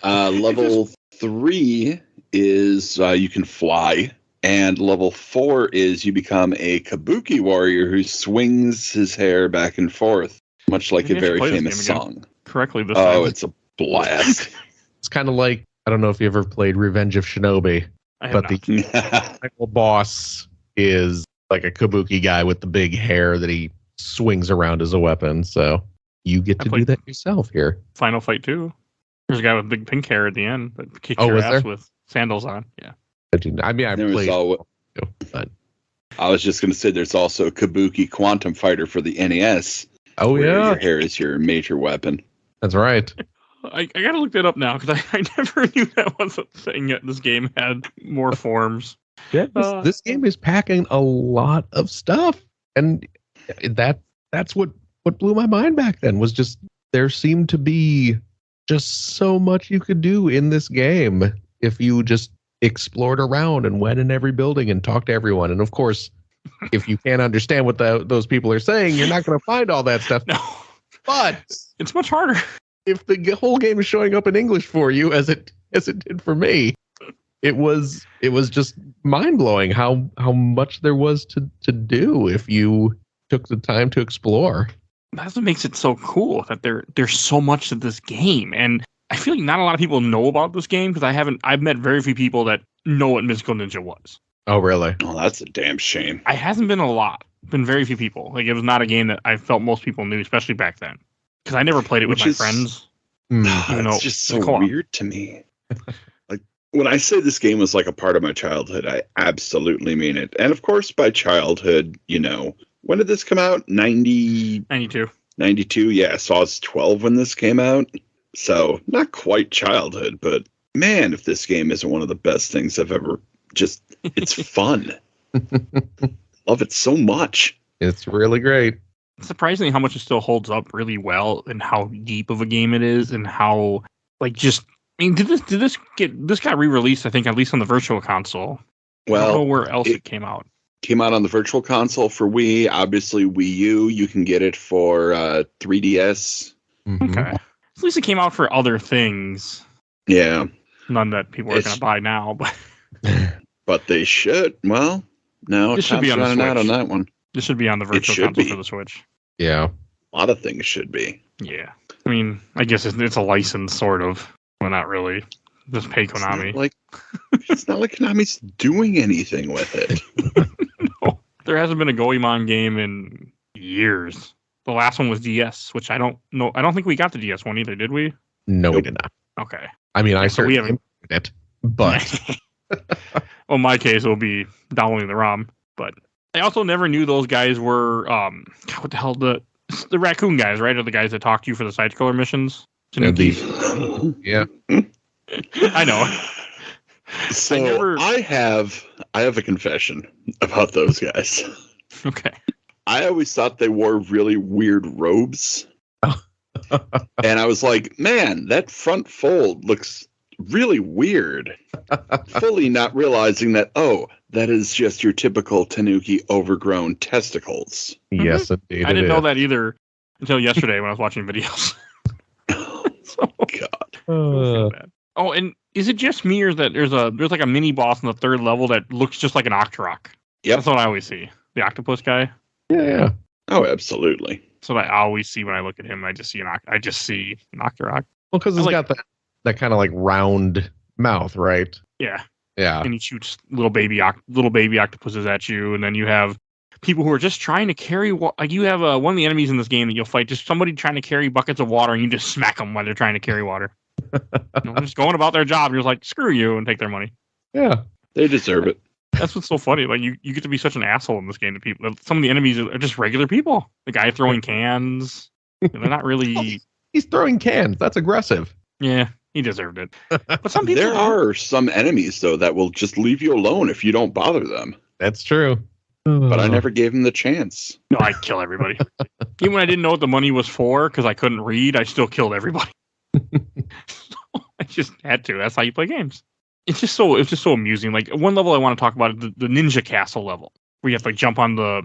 Level 3 is you can fly. And level 4 is you become a kabuki warrior who swings his hair back and forth, much like a very famous song. Correctly this time. Oh, it's a blast. It's kind of like, I don't know if you ever played Revenge of Shinobi, but the final boss is like a kabuki guy with the big hair that he swings around as a weapon. So you get to do that yourself here. Final Fight 2. There's a guy with big pink hair at the end that kicks Oh, your was ass there? with sandals on. Yeah. I mean, I There was played, all- but I was just going to say there's also Kabuki Quantum Fighter for the NES. oh where yeah, your hair is your major weapon. that's right. I gotta look that up now because I never knew that was a thing yet. This game had more forms. Yeah, this game is packing a lot of stuff, and that's what blew my mind back then. Was just there seemed to be just so much you could do in this game if you just explored around and went in every building and talked to everyone. And of course, if you can't understand what those people are saying, you're not going to find all that stuff. No, But it's much harder. if the whole game is showing up in English for you, as it did for me, it was just mind blowing how much there was to do if you took the time to explore. That's what makes it so cool that there's so much to this game, and I feel like not a lot of people know about this game because I've met very few people that know what Mystical Ninja was. Oh, really? Oh, that's a damn shame. It hasn't been a lot. Been very few people. Like it was not a game that I felt most people knew, especially back then. Because I never played it with my friends. Even though It's just it's a so co-op. weird to me. Like when I say this game was like a part of my childhood, I absolutely mean it. And of course, by childhood, when did this come out? 92. 92? Yeah, so I was 12 when this came out. So not quite childhood, but man, if this game isn't one of the best things I've ever it's fun. Love it so much. It's really great. Surprisingly how much it still holds up really well and how deep of a game it is and how this got re-released, I think, at least on the virtual console. I don't know Well, where else it came out. came out on the virtual console for Wii, obviously Wii U. You can get it for 3DS. Mhm. Okay. At least it came out for other things. Yeah, None that people are going to buy now, but but they should. Well, no, This should time's be on the running out on Switch. that one. this should be on the virtual should console be. for the Switch. Yeah. A lot of things should be. Yeah. I mean, I guess it's a license, sort of. Well, not really. Just pay Konami. It's not like Konami's doing anything with it. No, there hasn't been a Goemon game in years. The last one was DS, which I don't know. I don't think we got the DS one either, did we? No, we Nope. did not. Okay. I mean, I So we certainly haven't- imported it, but Well, in my case, it'll be downloading the ROM. But I also never knew those guys were what the hell, the raccoon guys, right? Are the guys that talk to you for the side scroller missions? the, Tanuki. yeah. I know. So I have a confession about those guys. Okay. I always thought they wore really weird robes. And I was like, man, that front fold looks really weird. Fully not realizing that, that is just your typical Tanuki overgrown testicles. Yes, indeed. I didn't know that either until yesterday when I was watching videos. So, God. Uh, oh, and is it just me or that there's like a mini boss in the third level that looks just like an Octorok? Yep. That's what I always see. The octopus guy. yeah. Oh, absolutely. That's what I always see when I look at him. I just see an Octorok. Well, because it's got that kind of like round mouth, right? Yeah. Yeah. And he shoots little baby octopuses at you, and then you have people who are just trying to carry like you have one of the enemies in this game that you'll fight, just somebody trying to carry buckets of water, and you just smack them while they're trying to carry water. They're just going about their job. And you're just like, screw you, and take their money. Yeah. They deserve it. That's what's so funny. Like you get to be such an asshole in this game to people. Some of the enemies are just regular people. The guy throwing cans. They're not really. He's throwing cans. That's aggressive. Yeah, he deserved it. But some people. There are some enemies, though, that will just leave you alone if you don't bother them. That's true. But I never gave them the chance. No, I'd kill everybody. Even when I didn't know what the money was for because I couldn't read, I still killed everybody. I just had to. That's how you play games. It's just so amusing. Like one level I want to talk about is the Ninja Castle level, where you have to like jump on the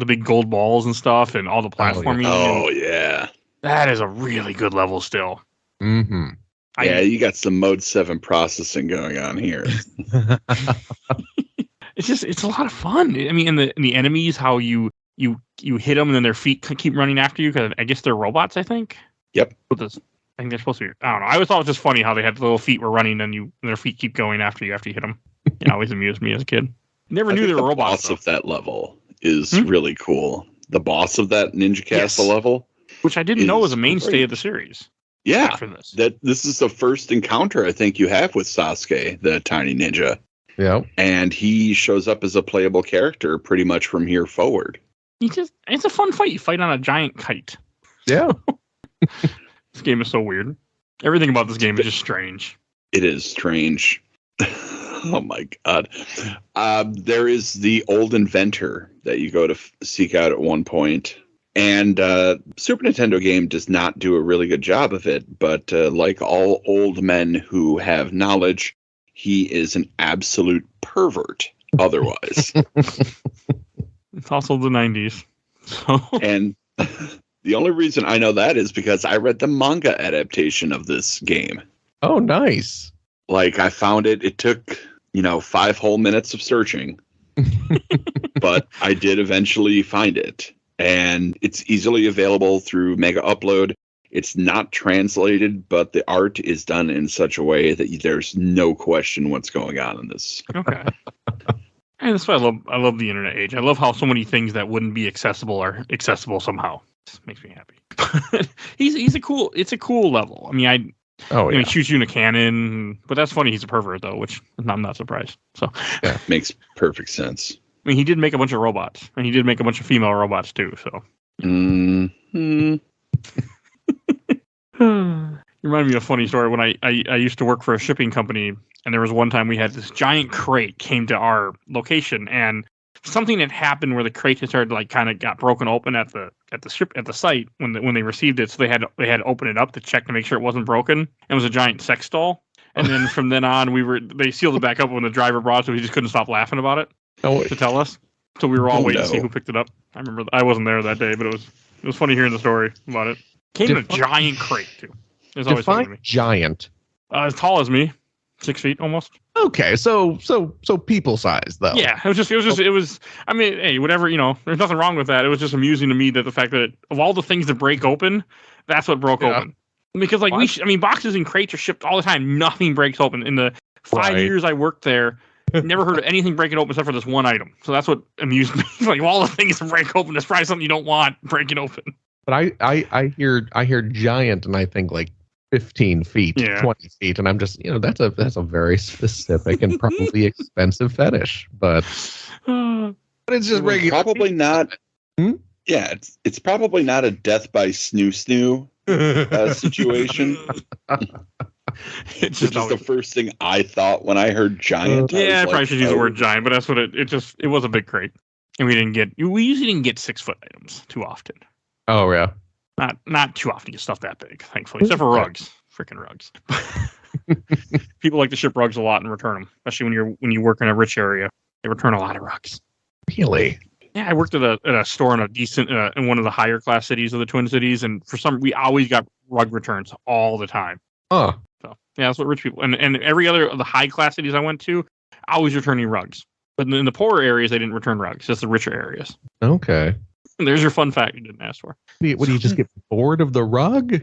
big gold balls and stuff, and all the platforming. Oh, yeah. That is a really good level still. Mm-hmm. Yeah, you got some Mode 7 processing going on here. It's a lot of fun. I mean, and the enemies, how you hit them and then their feet keep running after you because I guess they're robots. I think. Yep. I think they're supposed to be. I don't know. I always thought it was just funny how they had the little feet were running and their feet keep going after you hit them. It always amused me as a kid. Never knew they were robots. The boss of that level is really cool. The boss of that Ninja Castle level, which I didn't know was a is mainstay great. of the series. Yeah, for this. this is the first encounter I think you have with Sasuke, the tiny ninja. Yeah. And he shows up as a playable character pretty much from here forward. It's a fun fight. You fight on a giant kite. Yeah. This game is so weird. Everything about this game is just strange. It is strange. Oh my god. There is the old inventor that you go to seek out at one point. And Super Nintendo game does not do a really good job of it, but like all old men who have knowledge, he is an absolute pervert otherwise. It's also the 90s. So. And the only reason I know that is because I read the manga adaptation of this game. Oh, nice. Like, I found it. It took, 5 whole minutes of searching. But I did eventually find it. And it's easily available through Mega Upload. It's not translated, but the art is done in such a way that there's no question what's going on in this. Okay. And that's why I love the internet age. I love how so many things that wouldn't be accessible are accessible somehow. It makes me happy. It's a cool level. I mean, he shoots you in a cannon, but that's funny. He's a pervert though, which I'm not surprised. So yeah, makes perfect sense. I mean, he did make a bunch of robots, and he did make a bunch of female robots too. So. Mm-hmm. You remind me of a funny story. When I used to work for a shipping company, and there was one time we had this giant crate came to our location, and something had happened where the crate had started kind of got broken open at the site when they received it. So they had to open it up to check to make sure it wasn't broken. It was a giant sex doll, and then from then on they sealed it back up when the driver brought it, so he just couldn't stop laughing about it to tell us. So we were all waiting to see who picked it up. I remember I wasn't there that day, but it was funny hearing the story about it. Came in a giant crate too. It's always funny to me. Giant. As tall as me, 6 feet almost. Okay, so people size though. Yeah, it was. I mean, hey, whatever, there's nothing wrong with that. It was just amusing to me that the fact that of all the things that break open, that's what broke open. Because boxes and crates are shipped all the time. Nothing breaks open. In the 5 years I worked there, never heard of anything breaking open except for this one item. So that's what amused me. Like, of all the things that break open, there's probably something you don't want breaking open. But I hear giant and I think like 15 feet, 20 feet, and I'm just, that's a very specific and probably expensive fetish, but it's just regular. Probably not. Yeah, it's probably not a death by snoo situation. It's just the first thing I thought when I heard giant. I probably should use the word giant, but that's what it was a big crate, and we usually didn't get 6 foot items too often. Oh yeah. Not too often get stuff that big, thankfully, except for rugs. Freaking rugs. People like to ship rugs a lot and return them, especially when you work in a rich area. They return a lot of rugs. Really? Yeah, I worked at a store in a decent in one of the higher class cities of the Twin Cities, and we always got rug returns all the time. Huh. So yeah, that's what rich people and every other of the high class cities I went to, always returning rugs. But in the poorer areas, they didn't return rugs. Just the richer areas. Okay. There's your fun fact you didn't ask for. What do you just get bored of the rug?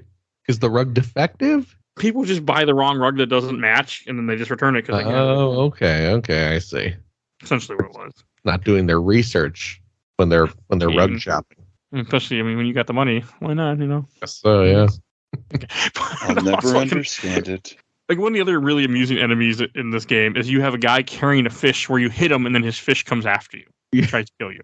Is the rug defective? People just buy the wrong rug that doesn't match, and then they just return it because they can't. Oh, okay, I see. Essentially, what it was. Not doing their research when they're rug shopping. Especially, when you got the money, why not? So yeah. Okay. I'll never understand it. Like, one of the other really amusing enemies in this game is you have a guy carrying a fish where you hit him, and then his fish comes after you. He tries to kill you.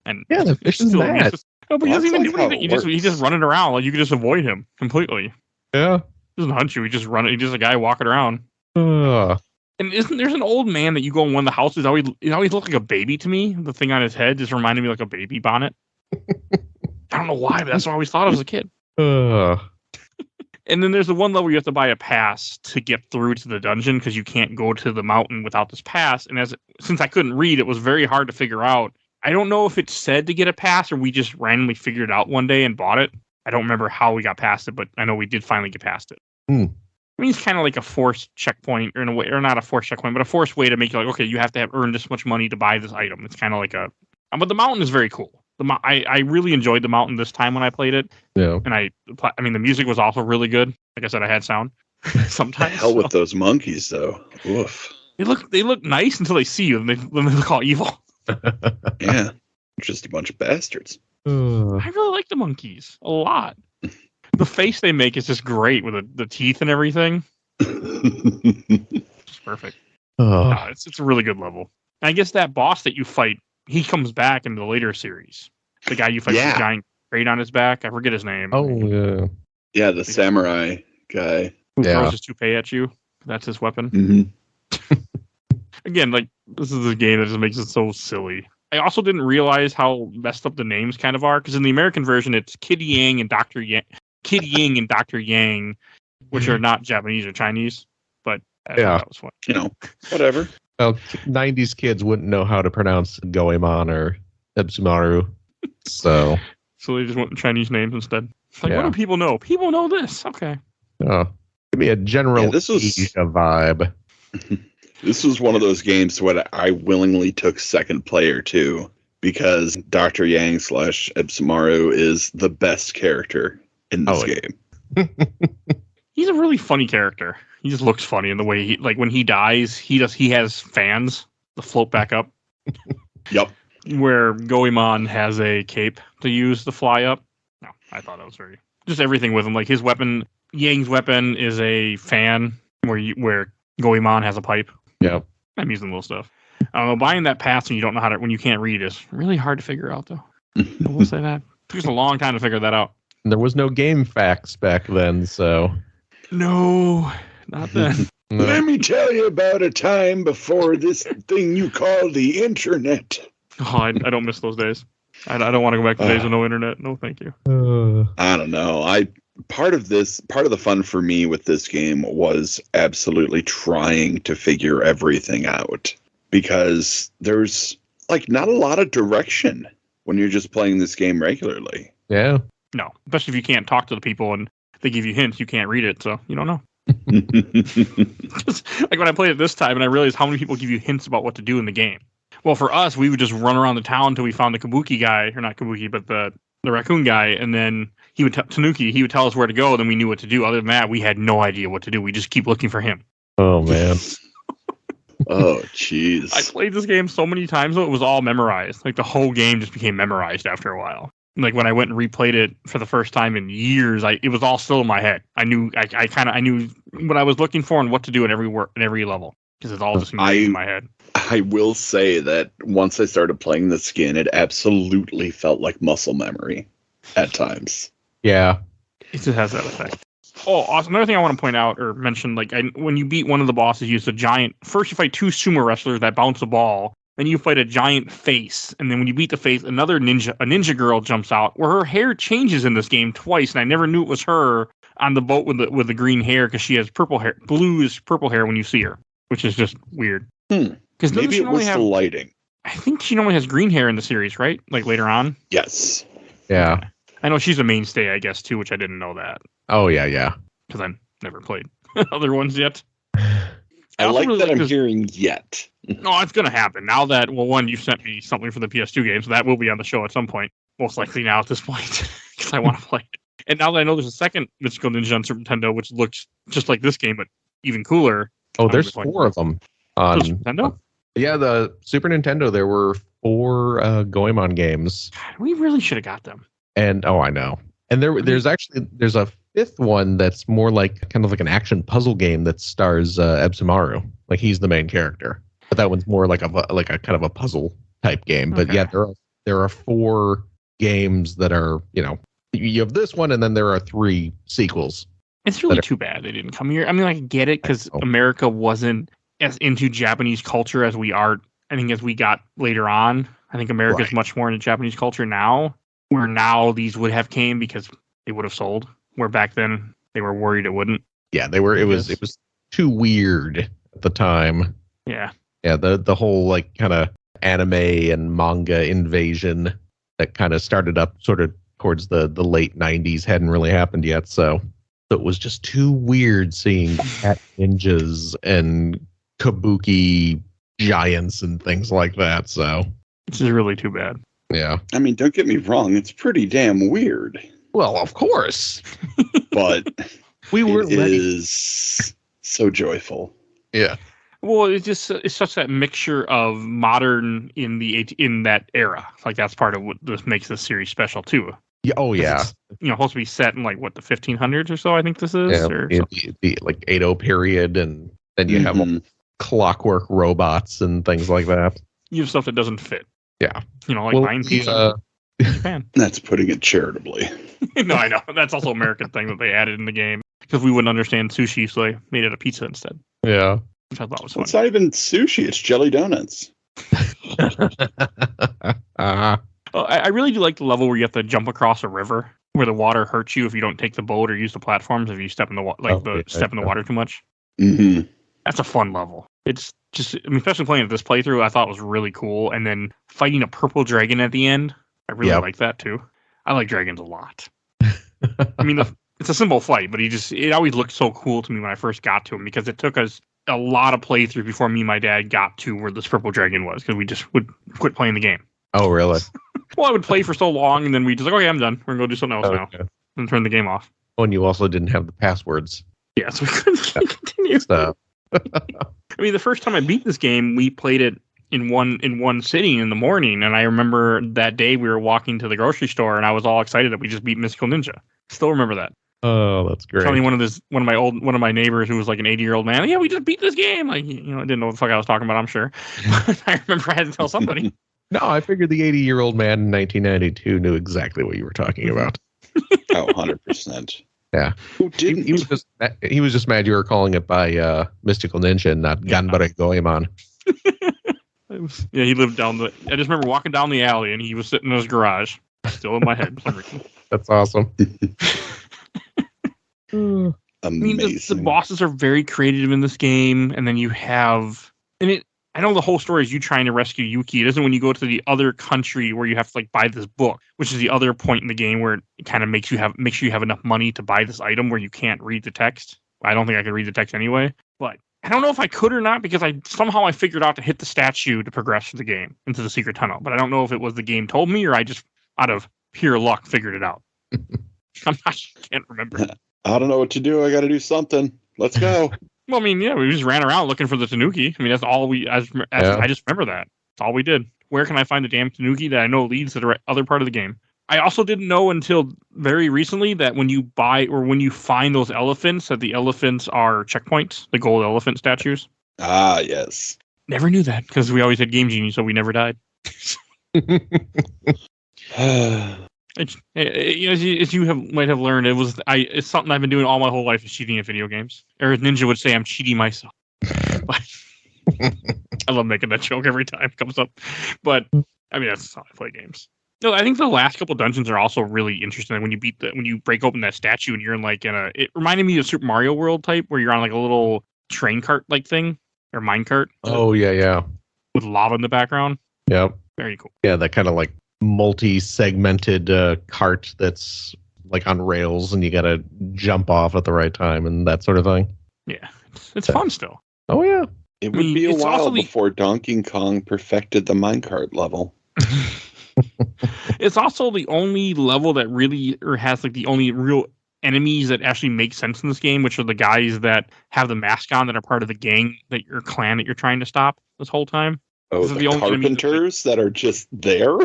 And yeah, the fish is mad. But he doesn't even do anything. He's just running around. Like, you can just avoid him completely. Yeah. He doesn't hunt you. He's just a guy walking around. And there's an old man that you go in one of the houses. He always looked like a baby to me. The thing on his head just reminded me like a baby bonnet. I don't know why, but that's what I always thought of as a kid. And then there's the one level you have to buy a pass to get through to the dungeon because you can't go to the mountain without this pass. And since I couldn't read, it was very hard to figure out. I don't know if it said to get a pass or we just randomly figured it out one day and bought it. I don't remember how we got past it, but I know we did finally get past it. I mean, it's kind of like a forced checkpoint, or in a way, or not a forced checkpoint, but a forced way to make you like, okay, you have to have earned this much money to buy this item. It's kind of like but the mountain is very cool. I really enjoyed the mountain this time when I played it. Yeah. And the music was also really good. Like I said, I had sound sometimes. Hell with those monkeys, though. Oof. They look nice until they see you, and then they look all evil. Yeah, just a bunch of bastards. I really like the monkeys a lot. The face they make is just great with the teeth and everything. It's perfect. No, it's a really good level. And I guess that boss that you fight, he comes back in the later series. The guy you fight with the giant crate on his back. I forget his name. Oh, yeah. Yeah, the samurai guy. Who throws his toupee at you. That's his weapon. Mm-hmm. Again, like, this is a game that just makes it so silly. I also didn't realize how messed up the names kind of are, because in the American version, it's Kid Yang and Dr. Yang. Kid Ying and Dr. Yang, which are not Japanese or Chinese, but I thought that was fun. You know, whatever. Well, 90s kids wouldn't know how to pronounce Goemon or Ebsumaru, so they just went Chinese names instead. Like, what do people know? People know this. Okay. Give me a general Asia vibe. This was one of those games what I willingly took second player to, because Dr. Yang / Ebsumaru is the best character in this game. He's a really funny character. He just looks funny in the way he, like, when he dies, he has fans that float back up. Yep. Where Goemon has a cape to use to fly up. No, I thought that was just everything with him. Like, his weapon, Yang's weapon is a fan where Goemon has a pipe. Yep. I'm using little stuff. I don't know, buying that pass when you don't know when you can't read is really hard to figure out, though. I will say that. It took us a long time to figure that out. There was no game facts back then, so. No, not then. Let me tell you about a time before this thing you call the internet. Oh, I don't miss those days. I don't want to go back to days with no internet. No, thank you. I don't know. Part of the fun for me with this game was absolutely trying to figure everything out, because there's like not a lot of direction when you're just playing this game regularly. Yeah. No, especially if you can't talk to the people and they give you hints, you can't read it, so you don't know. Just, like when I played it this time and I realized how many people give you hints about what to do in the game. Well, for us, we would just run around the town until we found the kabuki guy, or not kabuki, but the raccoon guy, and then Tanuki, he would tell us where to go, then we knew what to do. Other than that, we had no idea what to do. We just keep looking for him. Oh, man. Oh, jeez. I played this game so many times, though, it was all memorized. Like, the whole game just became memorized after a while. Like, when I went and replayed it for the first time in years, it was all still in my head. I knew what I was looking for and what to do in every level, because it's all just in my head. I will say that once I started playing this again, it absolutely felt like muscle memory at times. Yeah. It just has that effect. Oh, awesome. Another thing I want to point out or mention, like, when you beat one of the bosses, you use a giant... First, you fight two sumo wrestlers that bounce a ball. Then you fight a giant face. And then when you beat the face, a ninja girl jumps out, where her hair changes in this game twice. And I never knew it was her on the boat with the green hair, because she has purple hair. Bluish purple hair when you see her, which is just weird. Because maybe it was the lighting. I think she normally has green hair in the series, right? Like later on? Yes. Yeah. I know she's a mainstay, I guess, too, which I didn't know that. Oh, yeah. Because I've never played other ones yet. I like really that I'm hearing yet. No, it's going to happen. Now that, well, one, you sent me something for the PS2 game, so that will be on the show at some point. Most likely now at this point, because I want to play it. And now that I know there's a second Mystical Ninja on Super Nintendo, which looks just like this game, but even cooler. Oh, there's 4 of them. On Super Nintendo? Yeah, the Super Nintendo, there were 4 Goemon games. We really should have got them. And, I know. And there's a 5th one that's more like kind of like an action puzzle game that stars Ebsumaru. Like, he's the main character. But that one's more like a kind of a puzzle type game. But yeah, there are 4 games that are, you have this one, and then there are 3 sequels. It's really too bad they didn't come here. I mean, I get it, because America wasn't as into Japanese culture as we are, I think, as we got later on. I think America's much more into Japanese culture now, where now these would have came because they would have sold, where back then they were worried it wouldn't. Yeah, they were. It was too weird at the time. Yeah. Yeah, the whole like kind of anime and manga invasion that kind of started up sort of towards the late 90s hadn't really happened yet, so it was just too weird seeing cat ninjas and kabuki giants and things like that, so this is really too bad. Yeah. I mean, don't get me wrong, it's pretty damn weird. Well, of course. But we weren't ready. It is so joyful. Yeah. Well, it's such that mixture of modern in that era. Like, that's part of what makes this series special too. Yeah, oh yeah. It's, supposed to be set in like what, the 1500s or so. I think this is. Yeah, Or the like 80 period, and then you have clockwork robots and things like that. You have stuff that doesn't fit. Yeah. Like buying pizza in Japan. That's putting it charitably. No, I know. That's also an American thing that they added in the game because we wouldn't understand sushi, so they made it a pizza instead. Yeah. Which I thought was fun. It's not even sushi. It's jelly donuts. I really do like the level where you have to jump across a river where the water hurts you if you don't take the boat or use the platforms if you step in the water too much. Mm-hmm. That's a fun level. It's just, especially playing this playthrough, I thought was really cool. And then fighting a purple dragon at the end, I really like that too. I like dragons a lot. I mean, it's a simple fight, but it always looked so cool to me when I first got to him because it took us a lot of playthrough before me and my dad got to where this purple dragon was because we just would quit playing the game. Oh, really? Well, I would play for so long, and then we just like, okay, I'm done. We're going to go do something else now. And turn the game off. Oh, and you also didn't have the passwords. Yeah, so we couldn't continue. So. I mean, the first time I beat this game, we played it in one sitting in the morning, and I remember that day we were walking to the grocery store, and I was all excited that we just beat Mystical Ninja. Still remember that. Oh, that's great. Telling one of my neighbors who was like an 80-year-old man, yeah, we just beat this game. Like, I didn't know what the fuck I was talking about, I'm sure. But I remember I had to tell somebody. No, I figured the 80-year-old man in 1992 knew exactly what you were talking about. Oh, 100%. Yeah. Who didn't? He was just mad you were calling it by Mystical Ninja and not Ganbare Goemon. Yeah, he lived I just remember walking down the alley and he was sitting in his garage. Still in my head. That's awesome. Amazing. I mean, the bosses are very creative in this game, and then you have... I know the whole story is you trying to rescue Yuki. It isn't when you go to the other country where you have to buy this book, which is the other point in the game where it kind of make sure you have enough money to buy this item where you can't read the text. I don't think I could read the text anyway, but I don't know if I could or not because I figured out to hit the statue to progress through the game into the secret tunnel. But I don't know if it was the game told me or I just out of pure luck figured it out. I can't remember. I don't know what to do. I got to do something. Let's go. Well, I mean, yeah, we just ran around looking for the Tanuki. I mean, that's all I just remember that. That's all we did. Where can I find the damn Tanuki that I know leads to the other part of the game? I also didn't know until very recently that when you buy or when you find those elephants, that the elephants are checkpoints, the gold elephant statues. Ah, yes. Never knew that because we always had Game Genie, so we never died. As you might have learned, it's something I've been doing all my whole life is cheating at video games. Or as Ninja would say, I'm cheating myself. I love making that joke every time it comes up. But I mean, that's how I play games. No, I think the last couple dungeons are also really interesting. When you break open that statue and you're in it reminded me of Super Mario World type where you're on a little train cart thing or mine cart. Oh yeah. With lava in the background. Yep. Very cool. Yeah, that kind of multi-segmented cart that's on rails and you gotta jump off at the right time and that sort of thing. Yeah, it's fun still. Oh yeah. It would be a while before Donkey Kong perfected the minecart level. It's also the only level that really has the only real enemies that actually make sense in this game, which are the guys that have the mask on that are part of the gang that your clan that you're trying to stop this whole time. Oh, the carpenters that are just there?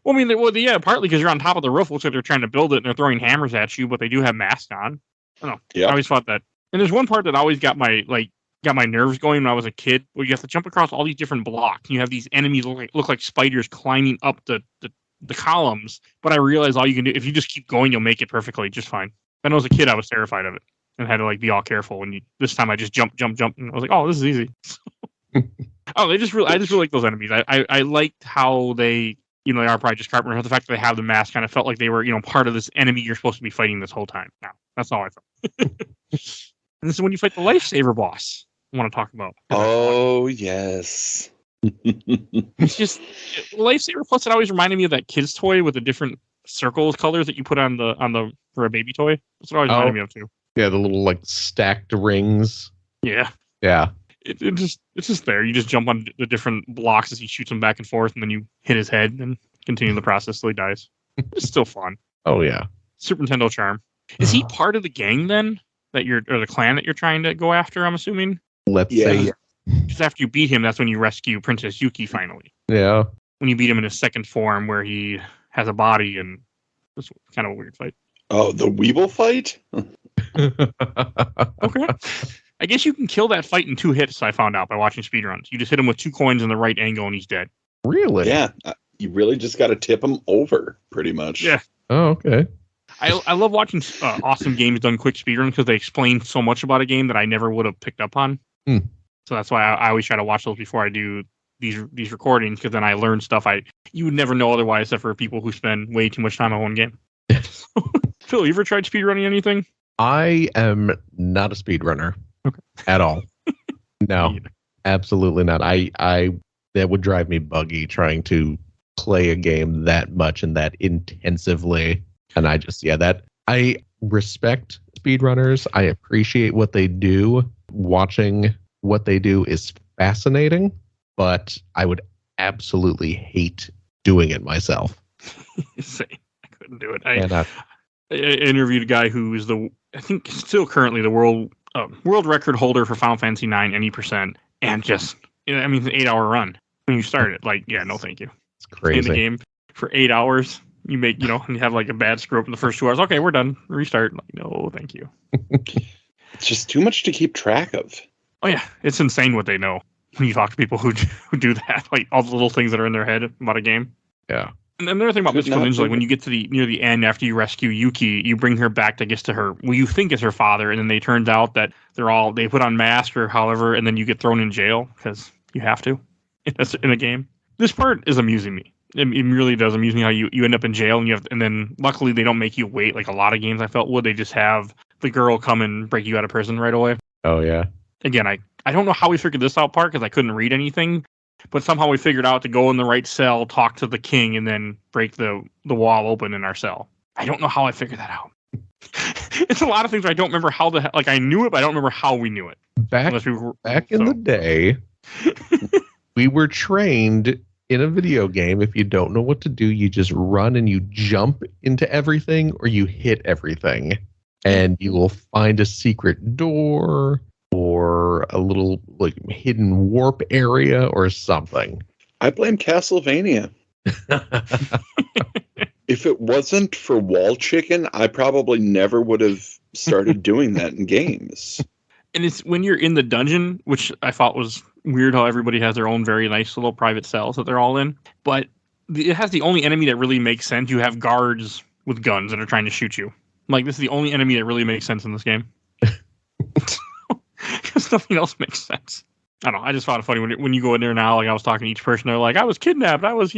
Partly because you're on top of the roof. Looks like they're trying to build it and they're throwing hammers at you, but they do have masks on. I don't know. Yep. I always thought that. And there's one part that always got my nerves going when I was a kid, where you have to jump across all these different blocks. And you have these enemies look like spiders climbing up the columns. But I realized all you can do, if you just keep going, you'll make it perfectly just fine. When I was a kid, I was terrified of it and had to be all careful. And this time I just jump, and I was like, oh, this is easy. I just really like those enemies. I liked how they, they are probably just carpenters. The fact that they have the mask kind of felt like they were, part of this enemy you're supposed to be fighting this whole time. Now, that's all I thought. And this is when you fight the lifesaver boss I want to talk about. Oh, yes. It's just lifesaver plus it always reminded me of that kid's toy with the different circles colors that you put on the for a baby toy. That's what it always reminded me of too. Yeah, the little stacked rings. Yeah. Yeah. It's just there. You just jump on the different blocks as he shoots them back and forth, and then you hit his head and continue the process till he dies. It's still fun. Oh yeah. Super Nintendo charm. Is he part of the gang then? Or the clan that you're trying to go after, I'm assuming? Let's say. Because after you beat him, that's when you rescue Princess Yuki finally. Yeah. when you beat him in his second form, where he has a body, and it's kind of a weird fight. Oh, the Weeble fight? Okay. I guess you can kill that fight in 2 hits, I found out by watching speedruns. You just hit him with 2 coins in the right angle, and he's dead. Really? Yeah. You really just got to tip him over, pretty much. Yeah. Oh, okay. I love watching awesome games done quick speedrun because they explain so much about a game that I never would have picked up on. So that's why I always try to watch those before I do these recordings, because then I learn stuff you would never know otherwise, except for people who spend way too much time on one game. Phil, you ever tried speedrunning anything? I am not a speedrunner at all. No, absolutely not. I that would drive me buggy trying to play a game that much and that intensively. And I respect speedrunners. I appreciate what they do. Watching what they do is fascinating, but I would absolutely hate doing it myself. Same. I couldn't do it. I interviewed a guy who is I think still currently the world record holder for Final Fantasy 9 any percent, and just it's an 8-hour run when you start it. Like, yeah, no, thank you. It's crazy. In the game for 8 hours, you make you have like a bad screw up in the first 2 hours. Okay, we're done. Restart. Like, no, thank you. It's just too much to keep track of. Oh yeah, it's insane what they know when you talk to people who do that. Like all the little things that are in their head about a game. Yeah. And another thing about Mystical Ninja, like when you get to near the end after you rescue Yuki, you bring her back, I guess, to her, you think is her father, and then they turns out that they put on masks or however, and then you get thrown in jail because you have to in a game. This part is amusing me. It really does amuse me how you end up in jail and then luckily they don't make you wait like a lot of games I felt would. They just have the girl come and break you out of prison right away. Oh yeah. Again, I don't know how we figured this out part because I couldn't read anything. But somehow we figured out to go in the right cell, talk to the king, and then break the wall open in our cell. I don't know how I figured that out. It's a lot of things where I don't remember how I knew it, but I don't remember how we knew it. Back in the day, we were trained in a video game. If you don't know what to do, you just run and you jump into everything or you hit everything. And you will find a secret door or a little like hidden warp area or something. I blame Castlevania. If it wasn't for Wall Chicken, I probably never would have started doing that in games. And it's when you're in the dungeon, which I thought was weird how everybody has their own very nice little private cells that they're all in. But it has the only enemy that really makes sense. You have guards with guns that are trying to shoot you. Like, this is the only enemy that really makes sense in this game. Because nothing else makes sense. I don't know. I just found it funny when you go in there now. Like, I was talking to each person. They're like, I was kidnapped. I was,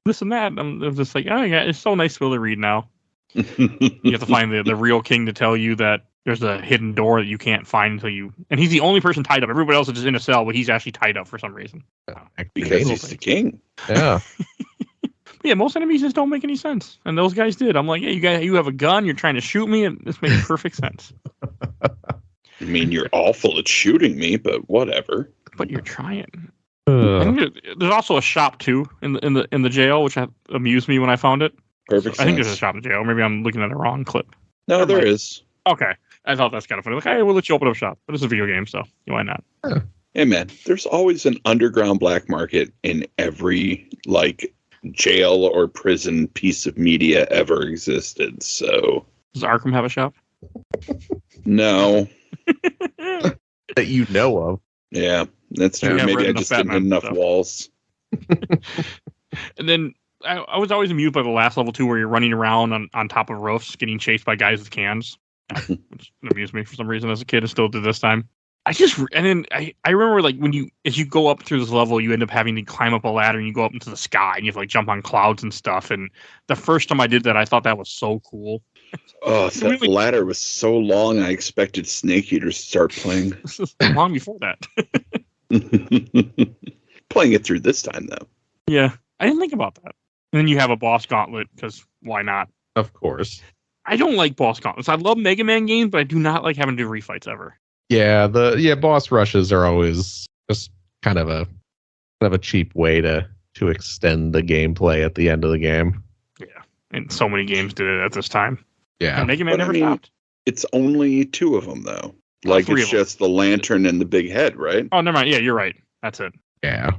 this and that. I'm just like, oh, yeah, it's so nice to be able to read now. You have to find the real king to tell you that there's a hidden door that you can't find until you... And he's the only person tied up. Everybody else is just in a cell, but he's actually tied up for some reason. Because he's the king. Yeah. Yeah, most enemies just don't make any sense. And those guys did. I'm like, yeah, you have a gun. You're trying to shoot me. And this makes perfect sense. I mean, you're awful at shooting me, but whatever. But you're trying. There's also a shop too in the jail, which amused me when I found it. Perfect. So I think there's a shop in jail. Maybe I'm looking at the wrong clip. No, there is. Okay, I thought that's kind of funny. Like, hey, we'll let you open up shop, but it's a video game, so why not? Hey, man, there's always an underground black market in every jail or prison piece of media ever existed. So does Arkham have a shop? No. That you know of. Yeah, that's true. Yeah, maybe I just didn't have enough walls. And then I was always amused by the last level too, where you're running around on top of roofs, getting chased by guys with cans, which amused me for some reason as a kid, and still did this time. I remember as you go up through this level, you end up having to climb up a ladder and you go up into the sky and you have to jump on clouds and stuff. And the first time I did that, I thought that was so cool. Oh, that ladder was so long. I expected Snake Eaters to start playing. This is long before that. Playing it through this time, though. Yeah, I didn't think about that. And then you have a boss gauntlet, because why not? Of course. I don't like boss gauntlets. I love Mega Man games, but I do not like having to do refights ever. Yeah, boss rushes are always just kind of a cheap way to extend the gameplay at the end of the game. Yeah, and so many games did it at this time. Yeah, and Mega Man never stopped. It's only 2 of them though. It's just the lantern and the big head, right? Oh, never mind. Yeah, you're right. That's it. Yeah.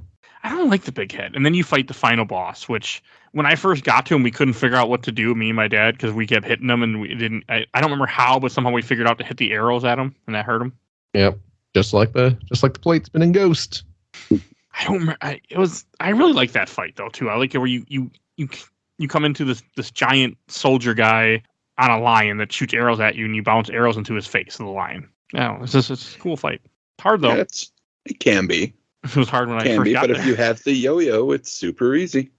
I don't like the big head. And then you fight the final boss, which when I first got to him, we couldn't figure out what to do, me and my dad, because we kept hitting him and we didn't. I don't remember how, but somehow we figured out to hit the arrows at him, and that hurt him. Yep. Just like the plate spinning ghost. I don't remember. I really like that fight though too. I like it where you come into this giant soldier guy on a lion that shoots arrows at you, and you bounce arrows into his face of the lion. Yeah, it's a cool fight. It's hard though. Yeah, it can be. It was hard when I first got but there. if you have the yo-yo, it's super easy.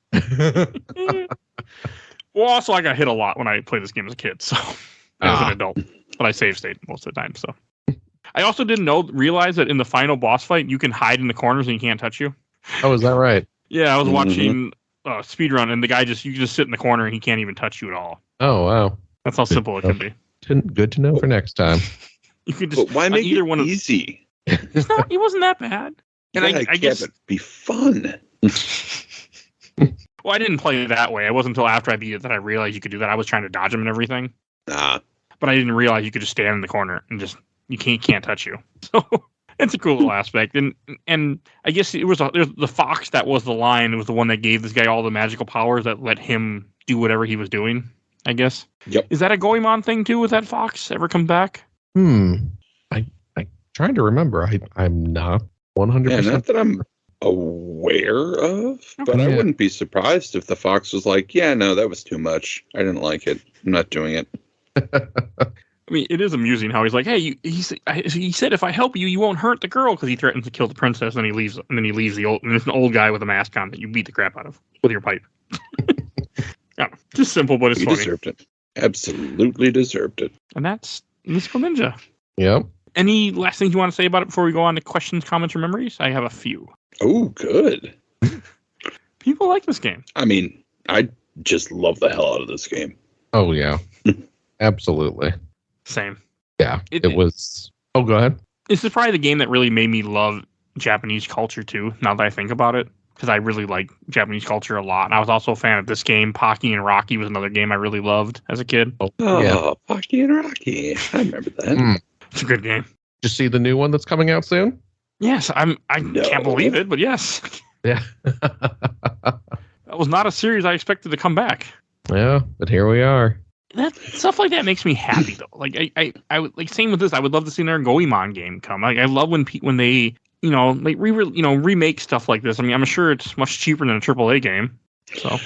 Well, also I got hit a lot when I played this game as a kid, so as an adult. But I save state most of the time. So I also didn't realize that in the final boss fight you can hide in the corners and he can't touch you. Oh, is that right? Yeah, I was watching speedrun, and the guy you can just sit in the corner and he can't even touch you at all. Oh, wow. That's how simple it can be. Good to know for next time. You could just But why make either it one of easy? He wasn't that bad. And I guess it'd be fun. well, I didn't play it that way. It wasn't until after I beat it that I realized you could do that. I was trying to dodge him and everything, Nah. but I didn't realize you could just stand in the corner and just you can't touch you. So it's a cool little aspect. And I guess it was the fox that was the lion. It was the one that gave this guy all the magical powers that let him do whatever he was doing, I guess. Yep. Is that a Goemon thing too with that fox? Ever come back? I trying to remember. I'm not 100%. Yeah, not that I'm aware of, but I wouldn't be surprised if the fox was like, yeah, no, that was too much. I didn't like it. I'm not doing it. I mean, it is amusing how he's like, hey, he said if I help you, you won't hurt the girl, because he threatens to kill the princess, and he leaves and it's an old guy with a mask on that you beat the crap out of with your pipe. Yeah, just simple, but it's He funny. deserved it. Absolutely deserved it. And that's Mystical Ninja. Yep. Any last things you want to say about it before we go on to questions, comments, or memories? I have a few. Oh, good. People like this game. I mean, I just love the hell out of this game. Oh, yeah. Absolutely. Same. Yeah. It was. Oh, go ahead. This is probably the game that really made me love Japanese culture, too, now that I think about it. Because I really like Japanese culture a lot. And I was also a fan of this game. Pocky and Rocky was another game I really loved as a kid. Oh, yeah. Pocky and Rocky. I remember that. It's a good game. Did you see the new one that's coming out soon? Yes, I can't believe it, but yes. Yeah. That was not a series I expected to come back. Yeah, but here we are. That stuff like that makes me happy though. Like I would like same with this. I would love to see another Goemon game come. Like I love when they remake stuff like this. I mean, I'm sure it's much cheaper than a AAA game. So,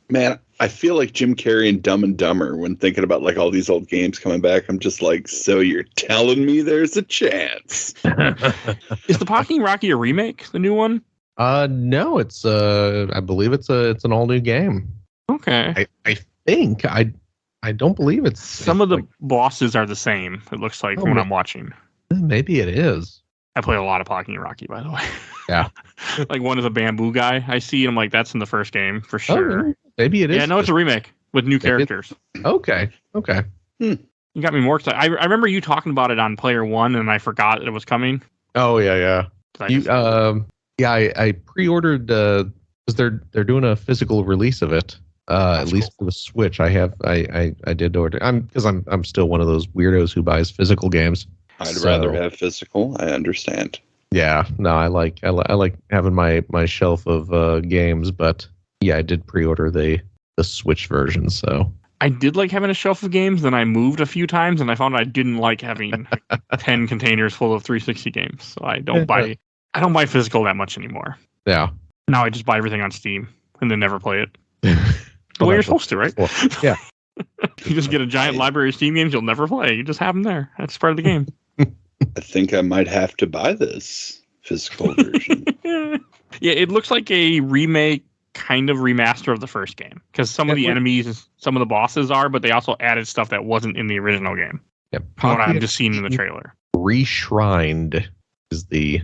Man, I feel like Jim Carrey and Dumb and Dumber when thinking about like all these old games coming back. I'm just like, so you're telling me there's a chance? Is the Pocky and Rocky a remake? The new one? No, it's I believe it's an all new game. Okay. I think I don't believe it's some of the bosses are the same. It looks like when I'm watching. Maybe it is. I play a lot of Pocky and Rocky, by the way. Yeah. Like one is a bamboo guy. I see, and I'm like, that's in the first game for sure. Oh, maybe it is. Yeah, no, it's a remake with new characters. Okay. You got me more excited. I remember you talking about it on Player One, and I forgot that it was coming. Oh yeah. I pre-ordered because they're doing a physical release of it. At least for the Switch, I did order. I'm still one of those weirdos who buys physical games. I'd rather have physical. I understand. Yeah, no, I like having my shelf of games, but yeah, I did pre-order the Switch version. So I did like having a shelf of games. Then I moved a few times, and I found I didn't like having 10 containers full of 360 games. So I don't buy physical that much anymore. Yeah. Now I just buy everything on Steam and then never play it. The way you're supposed to, right? Yeah. You just get a giant library of Steam games you'll never play. You just have them there. That's part of the game. I think I might have to buy this physical version. Yeah, it looks like a remake, kind of remaster of the first game. Because some of the enemies, some of the bosses are, but they also added stuff that wasn't in the original game. Yeah, what I'm just seeing in the trailer. Reshrined is the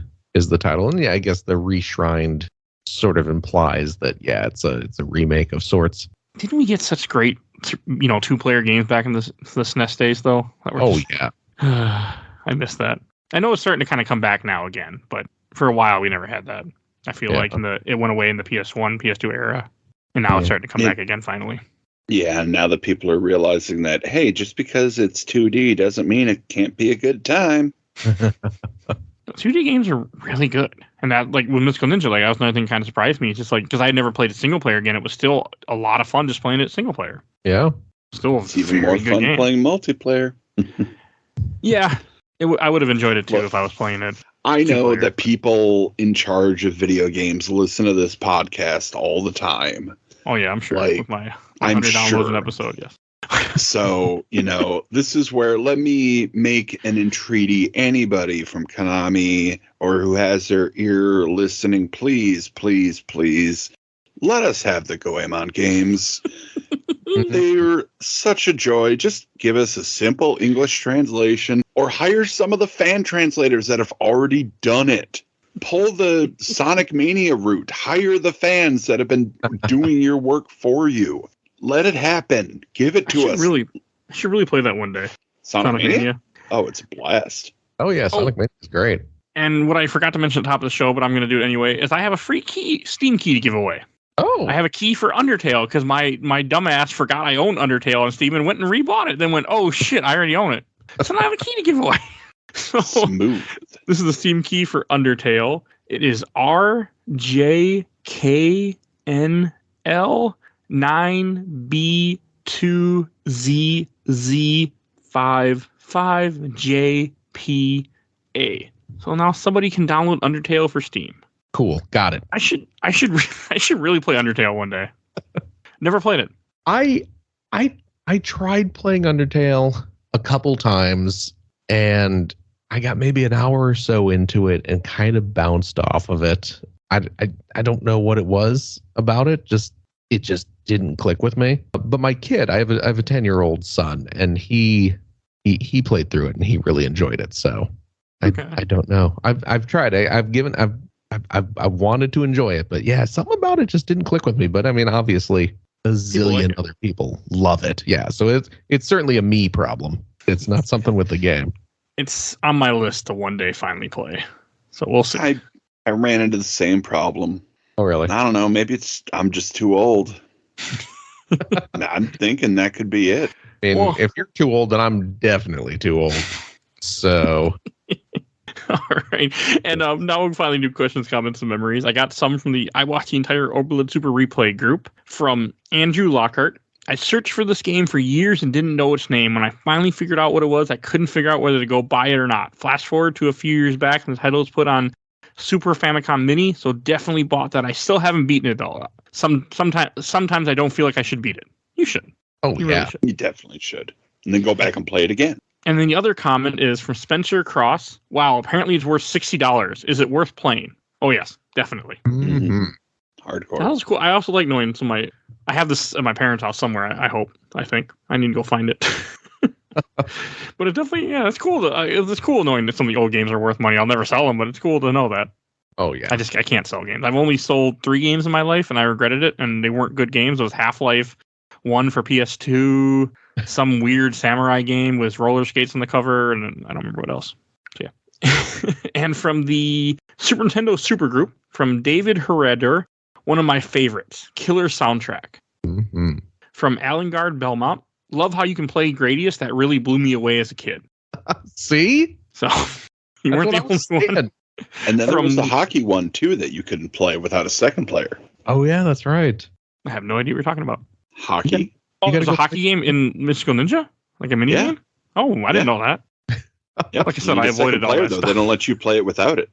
title, and yeah, I guess the Reshrined sort of implies that it's a remake of sorts. Didn't we get such great, 2-player games back in the SNES days though? Yeah. I miss that. I know it's starting to kind of come back now again, but for a while we never had that. I feel like it went away in the PS1, PS2 era, and now it's starting to come back again finally. Yeah, now that people are realizing that, hey, just because it's 2D doesn't mean it can't be a good time. 2D games are really good. And that, like, with Mystical Ninja, like, that was another thing kind of surprised me. It's just like, because I had never played a single player again, it was still a lot of fun just playing it single player. Yeah. Still It's even more fun playing multiplayer. Yeah. I would have enjoyed it too if I was playing it. I know that people in charge of video games listen to this podcast all the time. Oh, yeah, I'm sure. Like, with my 100 I'm downloads an sure. episode, yes. So, this is where let me make an entreaty. Anybody from Konami or who has their ear listening, please, please, please, let us have the Goemon games. They're such a joy. Just give us a simple English translation or hire some of the fan translators that have already done it. Pull the Sonic Mania route. Hire the fans that have been doing your work for you. Let it happen. Give it to us. I should really play that one day. Sonic Mania? Oh, it's a blast. Oh, yeah. Sonic Mania is great. And what I forgot to mention at the top of the show, but I'm going to do it anyway, is I have a free Steam key to give away. Oh. I have a key for Undertale because my dumbass forgot I owned Undertale on Steam and went and rebought it. Then went, oh shit, I already own it. So now I have a key to give away. So smooth. This is the Steam key for Undertale. It is RJKNL9B2ZZ55JPA. So now somebody can download Undertale for Steam. Cool. Got it. I should really play Undertale one day. Never played it. I tried playing Undertale a couple times and I got maybe an hour or so into it and kind of bounced off of it. I don't know what it was about it. It just didn't click with me. But my kid, I have a 10-year-old son, and he played through it and he really enjoyed it. So I don't know. I've tried. I wanted to enjoy it, but yeah, something about it just didn't click with me. But I mean, obviously, a zillion other people love it. Yeah, so it's certainly a me problem. It's not something with the game. It's on my list to one day finally play. So we'll see. I ran into the same problem. Oh, really? I don't know. Maybe I'm just too old. I'm thinking that could be it. I mean, if you're too old, then I'm definitely too old. So... All right. And now we'll finally do questions, comments, and memories. I got some from I watched the entire Oberlin Super Replay group from Andrew Lockhart. I searched for this game for years and didn't know its name. When I finally figured out what it was, I couldn't figure out whether to go buy it or not. Flash forward to a few years back, and the title was put on Super Famicom Mini, so definitely bought that. I still haven't beaten it though. Sometimes I don't feel like I should beat it. You should. Oh, you yeah. really should. You definitely should. And then go back and play it again. And then the other comment is from Spencer Cross. Wow, apparently it's worth $60. Is it worth playing? Oh, yes, definitely. Mm-hmm. Hardcore. That was cool. I also like knowing I have this at my parents' house somewhere, I think. I need to go find it. But it definitely, yeah, it's cool. It's cool knowing that some of the old games are worth money. I'll never sell them, but it's cool to know that. Oh, yeah. I can't sell games. I've only sold 3 games in my life, and I regretted it, and they weren't good games. It was Half-Life 1 for PS2, some weird samurai game with roller skates on the cover, and I don't remember what else. So, yeah. And from the Super Nintendo Supergroup, from David Herreder, one of my favorites, killer soundtrack. Mm-hmm. From Allengard Belmont, love how you can play Gradius. That really blew me away as a kid. See? So you weren't the only one. And then there was the hockey one, too, that you couldn't play without a second player. Oh, yeah, that's right. I have no idea what you're talking about. Hockey? Oh, there's a hockey game in Mystical Ninja? Like a mini game? Oh, I didn't know that. Yep. Like I said, I avoided all that stuff. They don't let you play it without it.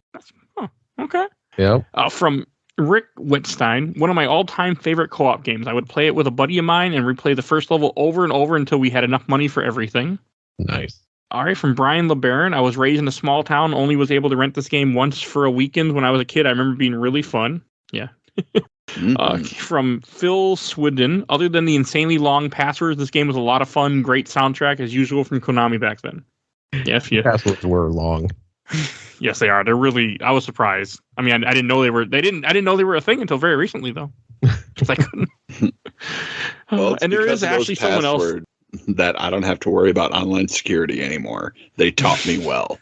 Oh, okay. Yeah. From Rick Wittstein, one of my all-time favorite co-op games. I would play it with a buddy of mine and replay the first level over and over until we had enough money for everything. Nice. All right, from Brian LeBaron, I was raised in a small town, only was able to rent this game once for a weekend when I was a kid. I remember being really fun. Yeah. From Phil Swindon, other than the insanely long passwords, this game was a lot of fun. Great soundtrack as usual from Konami back then. Yes, yeah. Passwords were long. Yes, they are. They're really. I was surprised. I mean, I didn't know they were. I didn't know they were a thing until very recently, though. Because I couldn't. Well, and there is actually someone else that I don't have to worry about online security anymore. They taught me well.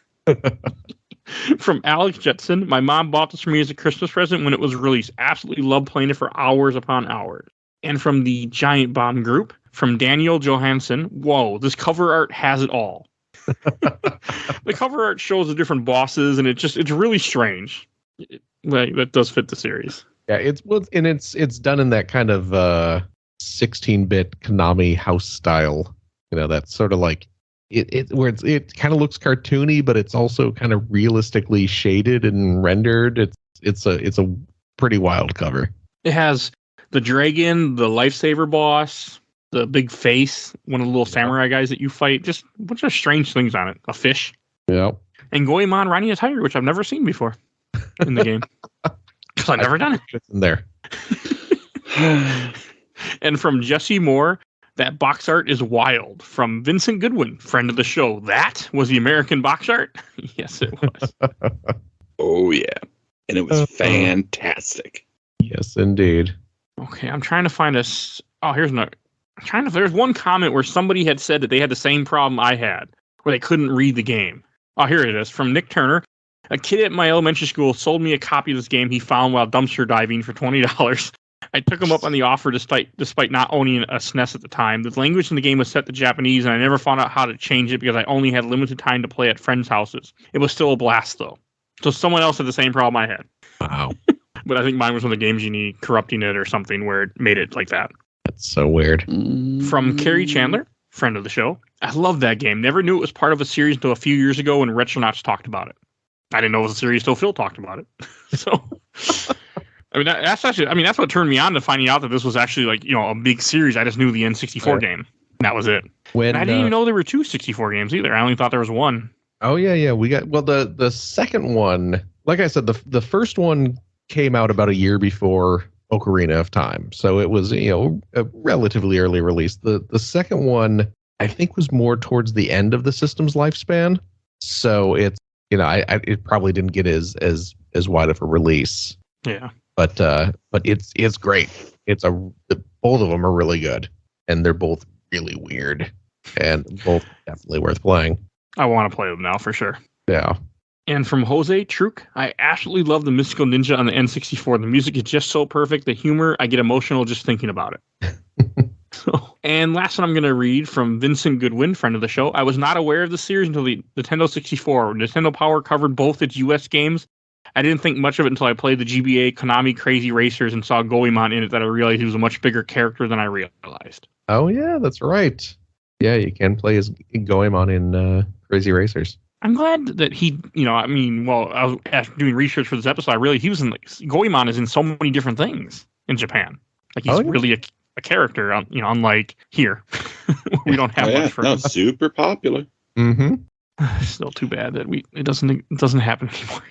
From Alex Jetson, my mom bought this for me as a Christmas present when it was released. Absolutely loved playing it for hours upon hours. And from the Giant Bomb Group, from Daniel Johansson, whoa, this cover art has it all. The cover art shows the different bosses, and it's really strange. That does fit the series. Yeah, it's done in that kind of 16-bit Konami house style. That's sort of like it kind of looks cartoony, but it's also kind of realistically shaded and rendered. It's a pretty wild cover. It has the dragon, the lifesaver boss, the big face, one of the little samurai guys that you fight. Just a bunch of strange things on it. A fish. Yeah. And Goemon riding a tiger, which I've never seen before in the game. Because I've never done it. It's in there. And from Jesse Moore, that box art is wild. From Vincent Goodwin, friend of the show. That was the American box art? Yes, it was. Oh, yeah. And it was fantastic. Yes, indeed. Okay, I'm trying to find here's another. There's one comment where somebody had said that they had the same problem I had, where they couldn't read the game. Oh, here it is. From Nick Turner. A kid at my elementary school sold me a copy of this game he found while dumpster diving for $20. I took him up on the offer despite not owning a SNES at the time. The language in the game was set to Japanese, and I never found out how to change it because I only had limited time to play at friends' houses. It was still a blast, though. So someone else had the same problem I had. Wow. But I think mine was from the Game Genie corrupting it or something where it made it like that. That's so weird. From Carrie Chandler, friend of the show. I love that game. Never knew it was part of a series until a few years ago when Retronauts talked about it. I didn't know it was a series till Phil talked about it. So, that's what turned me on to finding out that this was actually a big series. I just knew the N64 game. And that was it. And I didn't even know there were 2 64 games either. I only thought there was one. Oh yeah. We got the second one. Like I said, the first one came out about a year before Ocarina of Time, so it was a relatively early release. The second one I think was more towards the end of the system's lifespan, so it's it probably didn't get as wide of a release. Yeah, but it's great. Both of them are really good, and they're both really weird, and both definitely worth playing. I want to play them now for sure. Yeah. And from Jose Truk, I absolutely love the Mystical Ninja on the N64. The music is just so perfect. The humor, I get emotional just thinking about it. And last one I'm going to read from Vincent Goodwin, friend of the show. I was not aware of the series until the Nintendo 64. Nintendo Power covered both its US games. I didn't think much of it until I played the GBA Konami Crazy Racers and saw Goemon in it that I realized he was a much bigger character than I realized. Oh, yeah, that's right. Yeah, you can play as Goemon in Crazy Racers. I'm glad that he, I was doing research for this episode. I realized Goemon is in so many different things in Japan. Like he's really a character, unlike here. We don't have much for him. Super popular. Mm-hmm. Still too bad that it doesn't happen anymore.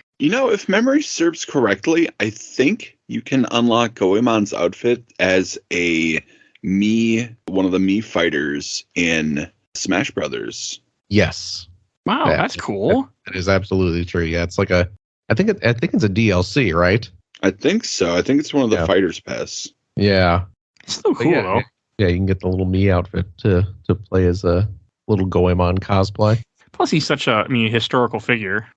If memory serves correctly, I think you can unlock Goemon's outfit as one of the Mii fighters in Smash Brothers. Yes. Wow, that's cool. That is absolutely true. Yeah, it's like I think it's a DLC, right? I think so. I think it's one of the Fighters Pass. Yeah. It's still cool though. Yeah, you can get the little Mii outfit to play as a little Goemon cosplay. Plus, he's such a historical figure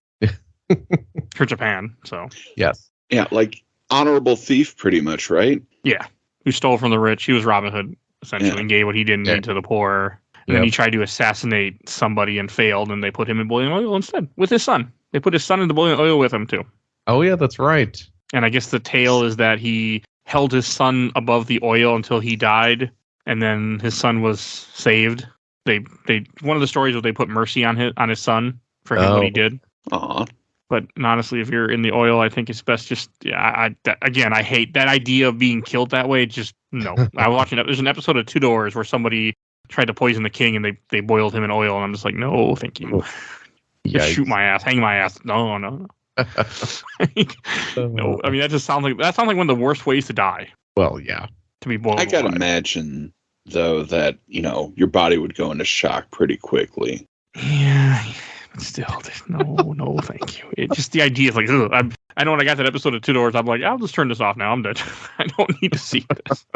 for Japan. So yes. Yeah, like honorable thief, pretty much, right? Yeah, who stole from the rich. He was Robin Hood essentially, and gave what he didn't need to the poor. And then he tried to assassinate somebody and failed, and they put him in boiling oil instead with his son. They put his son in the boiling oil with him, too. Oh, yeah, that's right. And I guess the tale is that he held his son above the oil until he died, and then his son was saved. One of the stories was they put mercy on his son for what he did. Aww. But honestly, if you're in the oil, I think it's best just, I hate that idea of being killed that way. Just, no. I was watching, there's an episode of Two Doors where somebody tried to poison the king, and they boiled him in oil, and I'm just like, no, thank you. Just shoot my ass, hang my ass. No. No, I mean that sounds like one of the worst ways to die. Well, yeah, to be boiled. I gotta imagine though that your body would go into shock pretty quickly. Yeah, but still, no, thank you. It just the idea is like, ugh, I know when I got that episode of Two Doors, I'm like, I'll just turn this off now. I'm dead. I don't need to see this.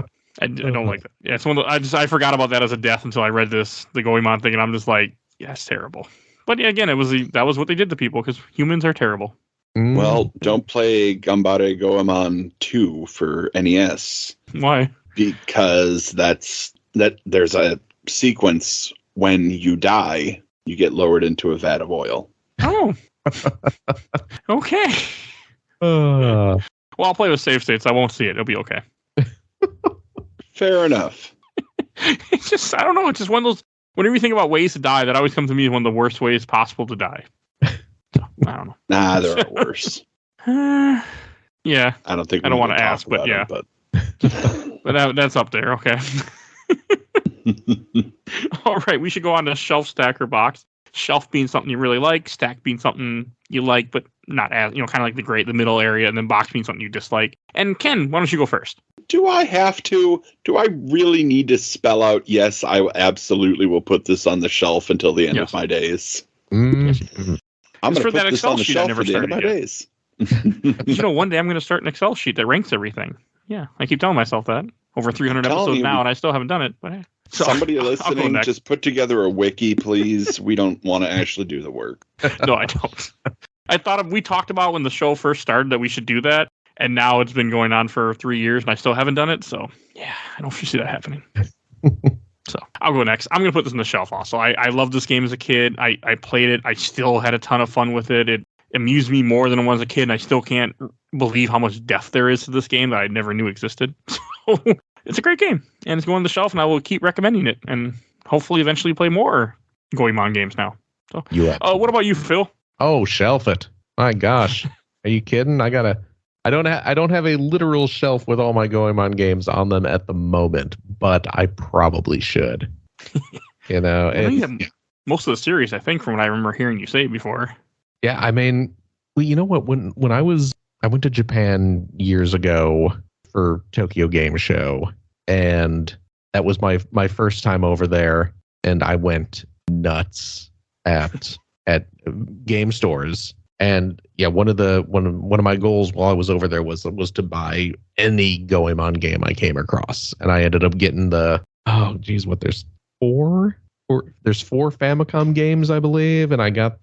I don't like that. Yeah, it's one of I forgot about that as a death until I read the Goemon thing, and I'm just like, yeah, it's terrible. But yeah, again, that was what they did to people because humans are terrible. Well, don't play Gambare Goemon 2 for NES. Why? Because there's a sequence when you die You get lowered into a vat of oil. Oh. Okay. Well, I'll play with save states. I won't see it. It'll be okay. Fair enough. It's just, I don't know. It's just one of those, whenever you think about ways to die, that always comes to me as one of the worst ways possible to die. So, I don't know. Nah, there are worse. Yeah. I don't think I don't want to ask, but yeah. But that's up there. Okay. All right. We should go on to shelf stacker box. Shelf being something you really like, stack being something you like, but not as, kind of like the middle area, and then box being something you dislike. And Ken, why don't you go first? do I have to? Do I really need to spell out, yes, I absolutely will put this on the shelf until the end of my days? Mm-hmm. I'm going to that put this Excel on the sheet shelf I never for the end of my started days. One day I'm going to start an Excel sheet that ranks everything. Yeah, I keep telling myself that. Over 300 episodes now, and I still haven't done it. But hey. So, somebody listening, just put together a wiki, please. We don't want to actually do the work. No, I don't. I thought we talked about when the show first started that we should do that, and now it's been going on for 3 years, and I still haven't done it. So, yeah, I don't foresee that happening. So, I'll go next. I'm going to put this on the shelf also. I loved this game as a kid. I played it. I still had a ton of fun with it. It amused me more than it was as a kid, and I still can't believe how much depth there is to this game that I never knew existed. So, it's a great game, and it's going on the shelf, and I will keep recommending it, and hopefully eventually play more Goemon games now. So, what about you, Phil? Oh, shelf it! My gosh, are you kidding? I don't have a literal shelf with all my Goemon games on them at the moment, but I probably should. Most of the series, I think, from what I remember hearing you say before. Yeah, I mean, well, you know what? When I went to Japan years ago for Tokyo Game Show, and that was my first time over there, and I went nuts at game stores. And yeah, one of my goals while I was over there was to buy any Goemon game I came across, and I ended up getting there's four Famicom games, I believe, and I got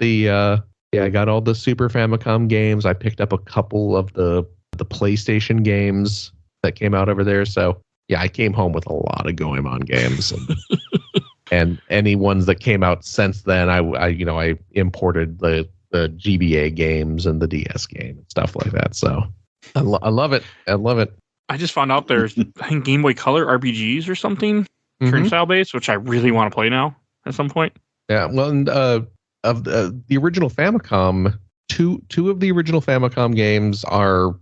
I got all the Super Famicom games. I picked up a couple of the PlayStation games that came out over there. So yeah, I came home with a lot of Goemon games, and any ones that came out since then, I imported the GBA games and the DS game and stuff like that. So I love it. I love it. I just found out there's I think Game Boy Color RPGs or something, turn style based, which I really want to play now at some point. Yeah, well, and of the original Famicom, two of the original Famicom games are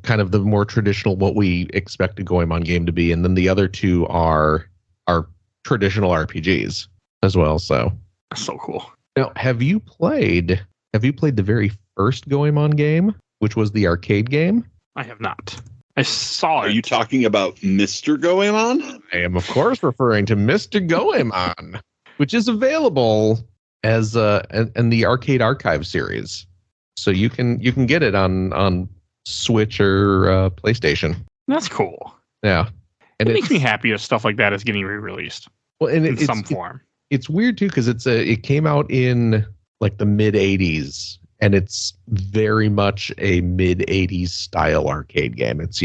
kind of the more traditional, what we expect a Goemon game to be, and then the other two are traditional RPGs as well. So that's so cool. Now, have you played the very first Goemon game, which was the arcade game? I have not. I saw it. Are you talking about Mr. Goemon? I am, of course, referring to Mr. Goemon, which is available as in the Arcade Archive series. So you can get it on Switch or PlayStation. That's cool. Yeah. And it makes me happy if stuff like that is getting re-released. Well, and in some form. It's weird too, because it came out in like the mid 80s, and it's very much a mid 80s style arcade game. It's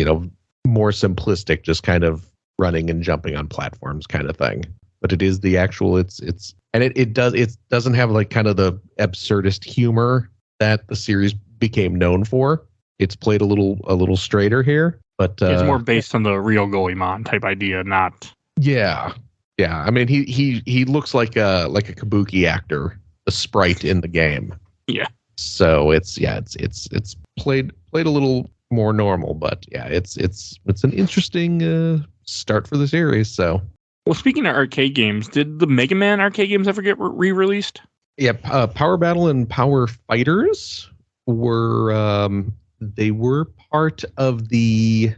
more simplistic, just kind of running and jumping on platforms kind of thing. But it is the actual it doesn't have like kind of the absurdist humor that the series became known for. It's played a little straighter here, but it's more based on the real Goemon type idea, not. Yeah. I mean, he looks like a kabuki actor, a sprite in the game. Yeah. So it's played a little more normal, but yeah, it's an interesting start for the series. So. Well, speaking of arcade games, did the Mega Man arcade games ever get re-released? Yeah, Power Battle and Power Fighters were they were part of the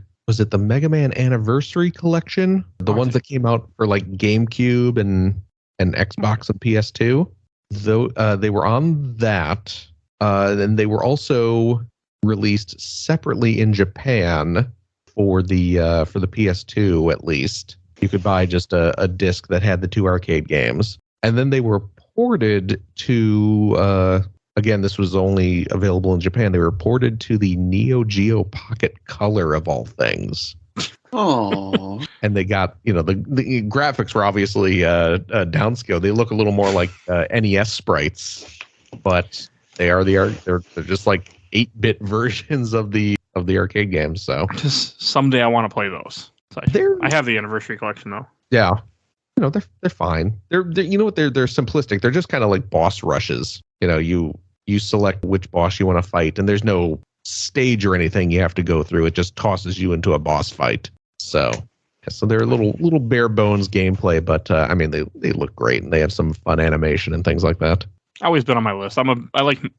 Mega Man Anniversary Collection, the ones that came out for like GameCube and Xbox and PS2. Though they were on that, and they were also released separately in Japan for the PS2 at least. You could buy just a disc that had the two arcade games. And then they were ported to, again, this was only available in Japan. They were ported to the Neo Geo Pocket Color, of all things. Oh. And they got, the graphics were obviously downscaled. They look a little more like NES sprites, but they're just like 8-bit versions of the arcade games. So just someday I want to play those. So I have the Anniversary Collection though. Yeah, they're fine. They're they're simplistic. They're just kind of like boss rushes. You select which boss you want to fight, and there's no stage or anything you have to go through. It just tosses you into a boss fight. So they're a little bare bones gameplay, but they look great and they have some fun animation and things like that. Always been on my list.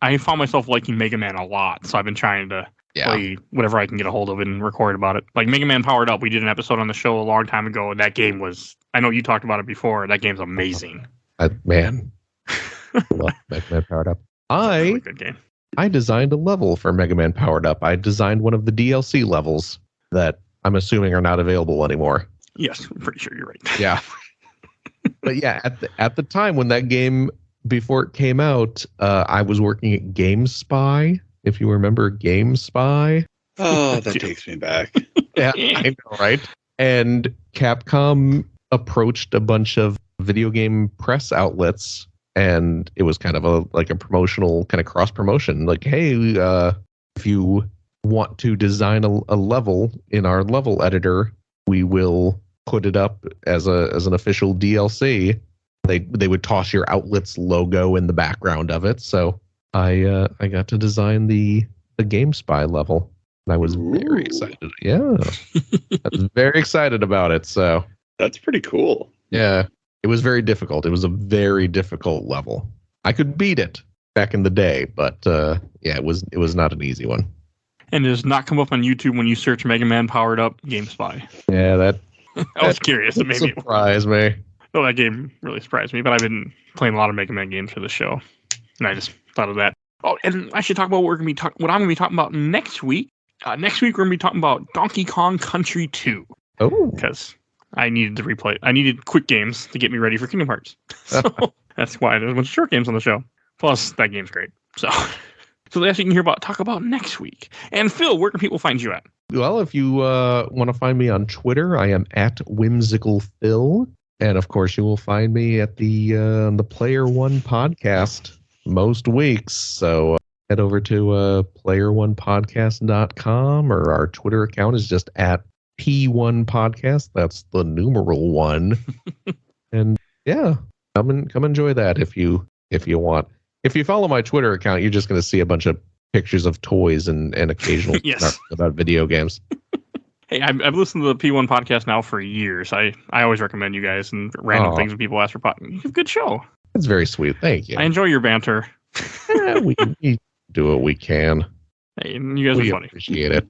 I found myself liking Mega Man a lot, so I've been trying to play whatever I can get a hold of and record about it. Like Mega Man Powered Up, we did an episode on the show a long time ago, and that game was, I know you talked about it before, that game's amazing. I love Mega Man Powered Up. Really good game. I designed a level for Mega Man Powered Up. I designed one of the DLC levels that I'm assuming are not available anymore. Yes, I'm pretty sure you're right. Yeah. But yeah, at the time when that game, before it came out, I was working at GameSpy. If you remember GameSpy. Oh, that takes me back. Yeah, I know, right? And Capcom approached a bunch of video game press outlets, and it was kind of a promotional kind of cross promotion. Like, hey, if you want to design a level in our level editor, we will put it up as an official DLC. They would toss your outlet's logo in the background of it. So I got to design the GameSpy level, and I was very excited. Yeah, I was very excited about it. So that's pretty cool. Yeah, it was very difficult. It was a very difficult level. I could beat it back in the day, but it was not an easy one. And it does not come up on YouTube when you search Mega Man Powered Up GameSpy. Yeah, I was curious. Maybe surprised me. No, that game really surprised me, but I've been playing a lot of Mega Man games for the show, and I just thought of that. Oh, and I should talk about what I'm going to be talking about next week. Next week, we're going to be talking about Donkey Kong Country 2. Oh. Because I needed to replay. I needed quick games to get me ready for Kingdom Hearts. So that's why there's a bunch of short games on the show. Plus, that game's great. So that's what you can talk about next week. And Phil, where can people find you at? Well, if you want to find me on Twitter, I am at whimsicalphil. And of course, you will find me at the Player One podcast most weeks. So head over to player1podcast.com, or our Twitter account is just at P1 Podcast. That's the numeral 1. And yeah, come enjoy that if you want. If you follow my Twitter account, you're just going to see a bunch of pictures of toys and occasional stuff about video games. Hey, I've listened to the P1 podcast now for years. I always recommend you guys and random things when people ask for podcast. You have a good show. That's very sweet. Thank you. I enjoy your banter. We do what we can. Hey, you guys are funny. Appreciate it.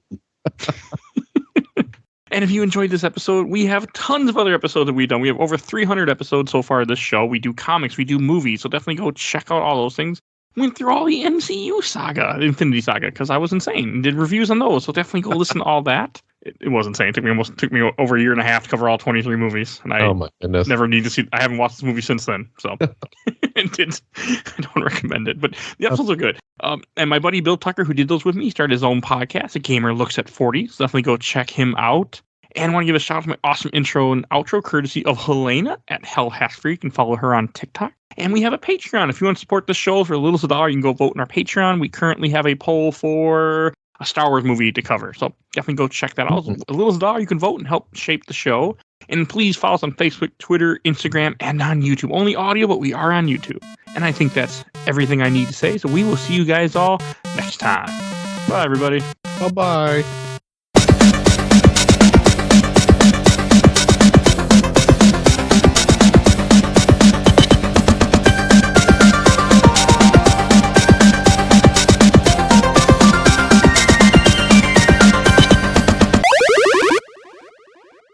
And if you enjoyed this episode, we have tons of other episodes that we've done. We have over 300 episodes so far of this show. We do comics, we do movies, so definitely go check out all those things. Went through all the MCU saga, Infinity Saga, because I was insane. Did reviews on those, so definitely go listen to all that. It was insane. It took me over a year and a half to cover all 23 movies, and I my goodness. Never need to see. I haven't watched this movie since then, so I don't recommend it. But the episodes are good. And my buddy Bill Tucker, who did those with me, started his own podcast, A Gamer Looks at 40. So definitely go check him out. And I want to give a shout out to my awesome intro and outro, courtesy of Helena at Hell Has Free. You can follow her on TikTok. And we have a Patreon. If you want to support the show for a little $1, you can go vote in our Patreon. We currently have a poll for a Star Wars movie to cover. So definitely go check that out. A little $1, you can vote and help shape the show. And please follow us on Facebook, Twitter, Instagram, and on YouTube. Only audio, but we are on YouTube. And I think that's everything I need to say. So we will see you guys all next time. Bye, everybody. Bye-bye.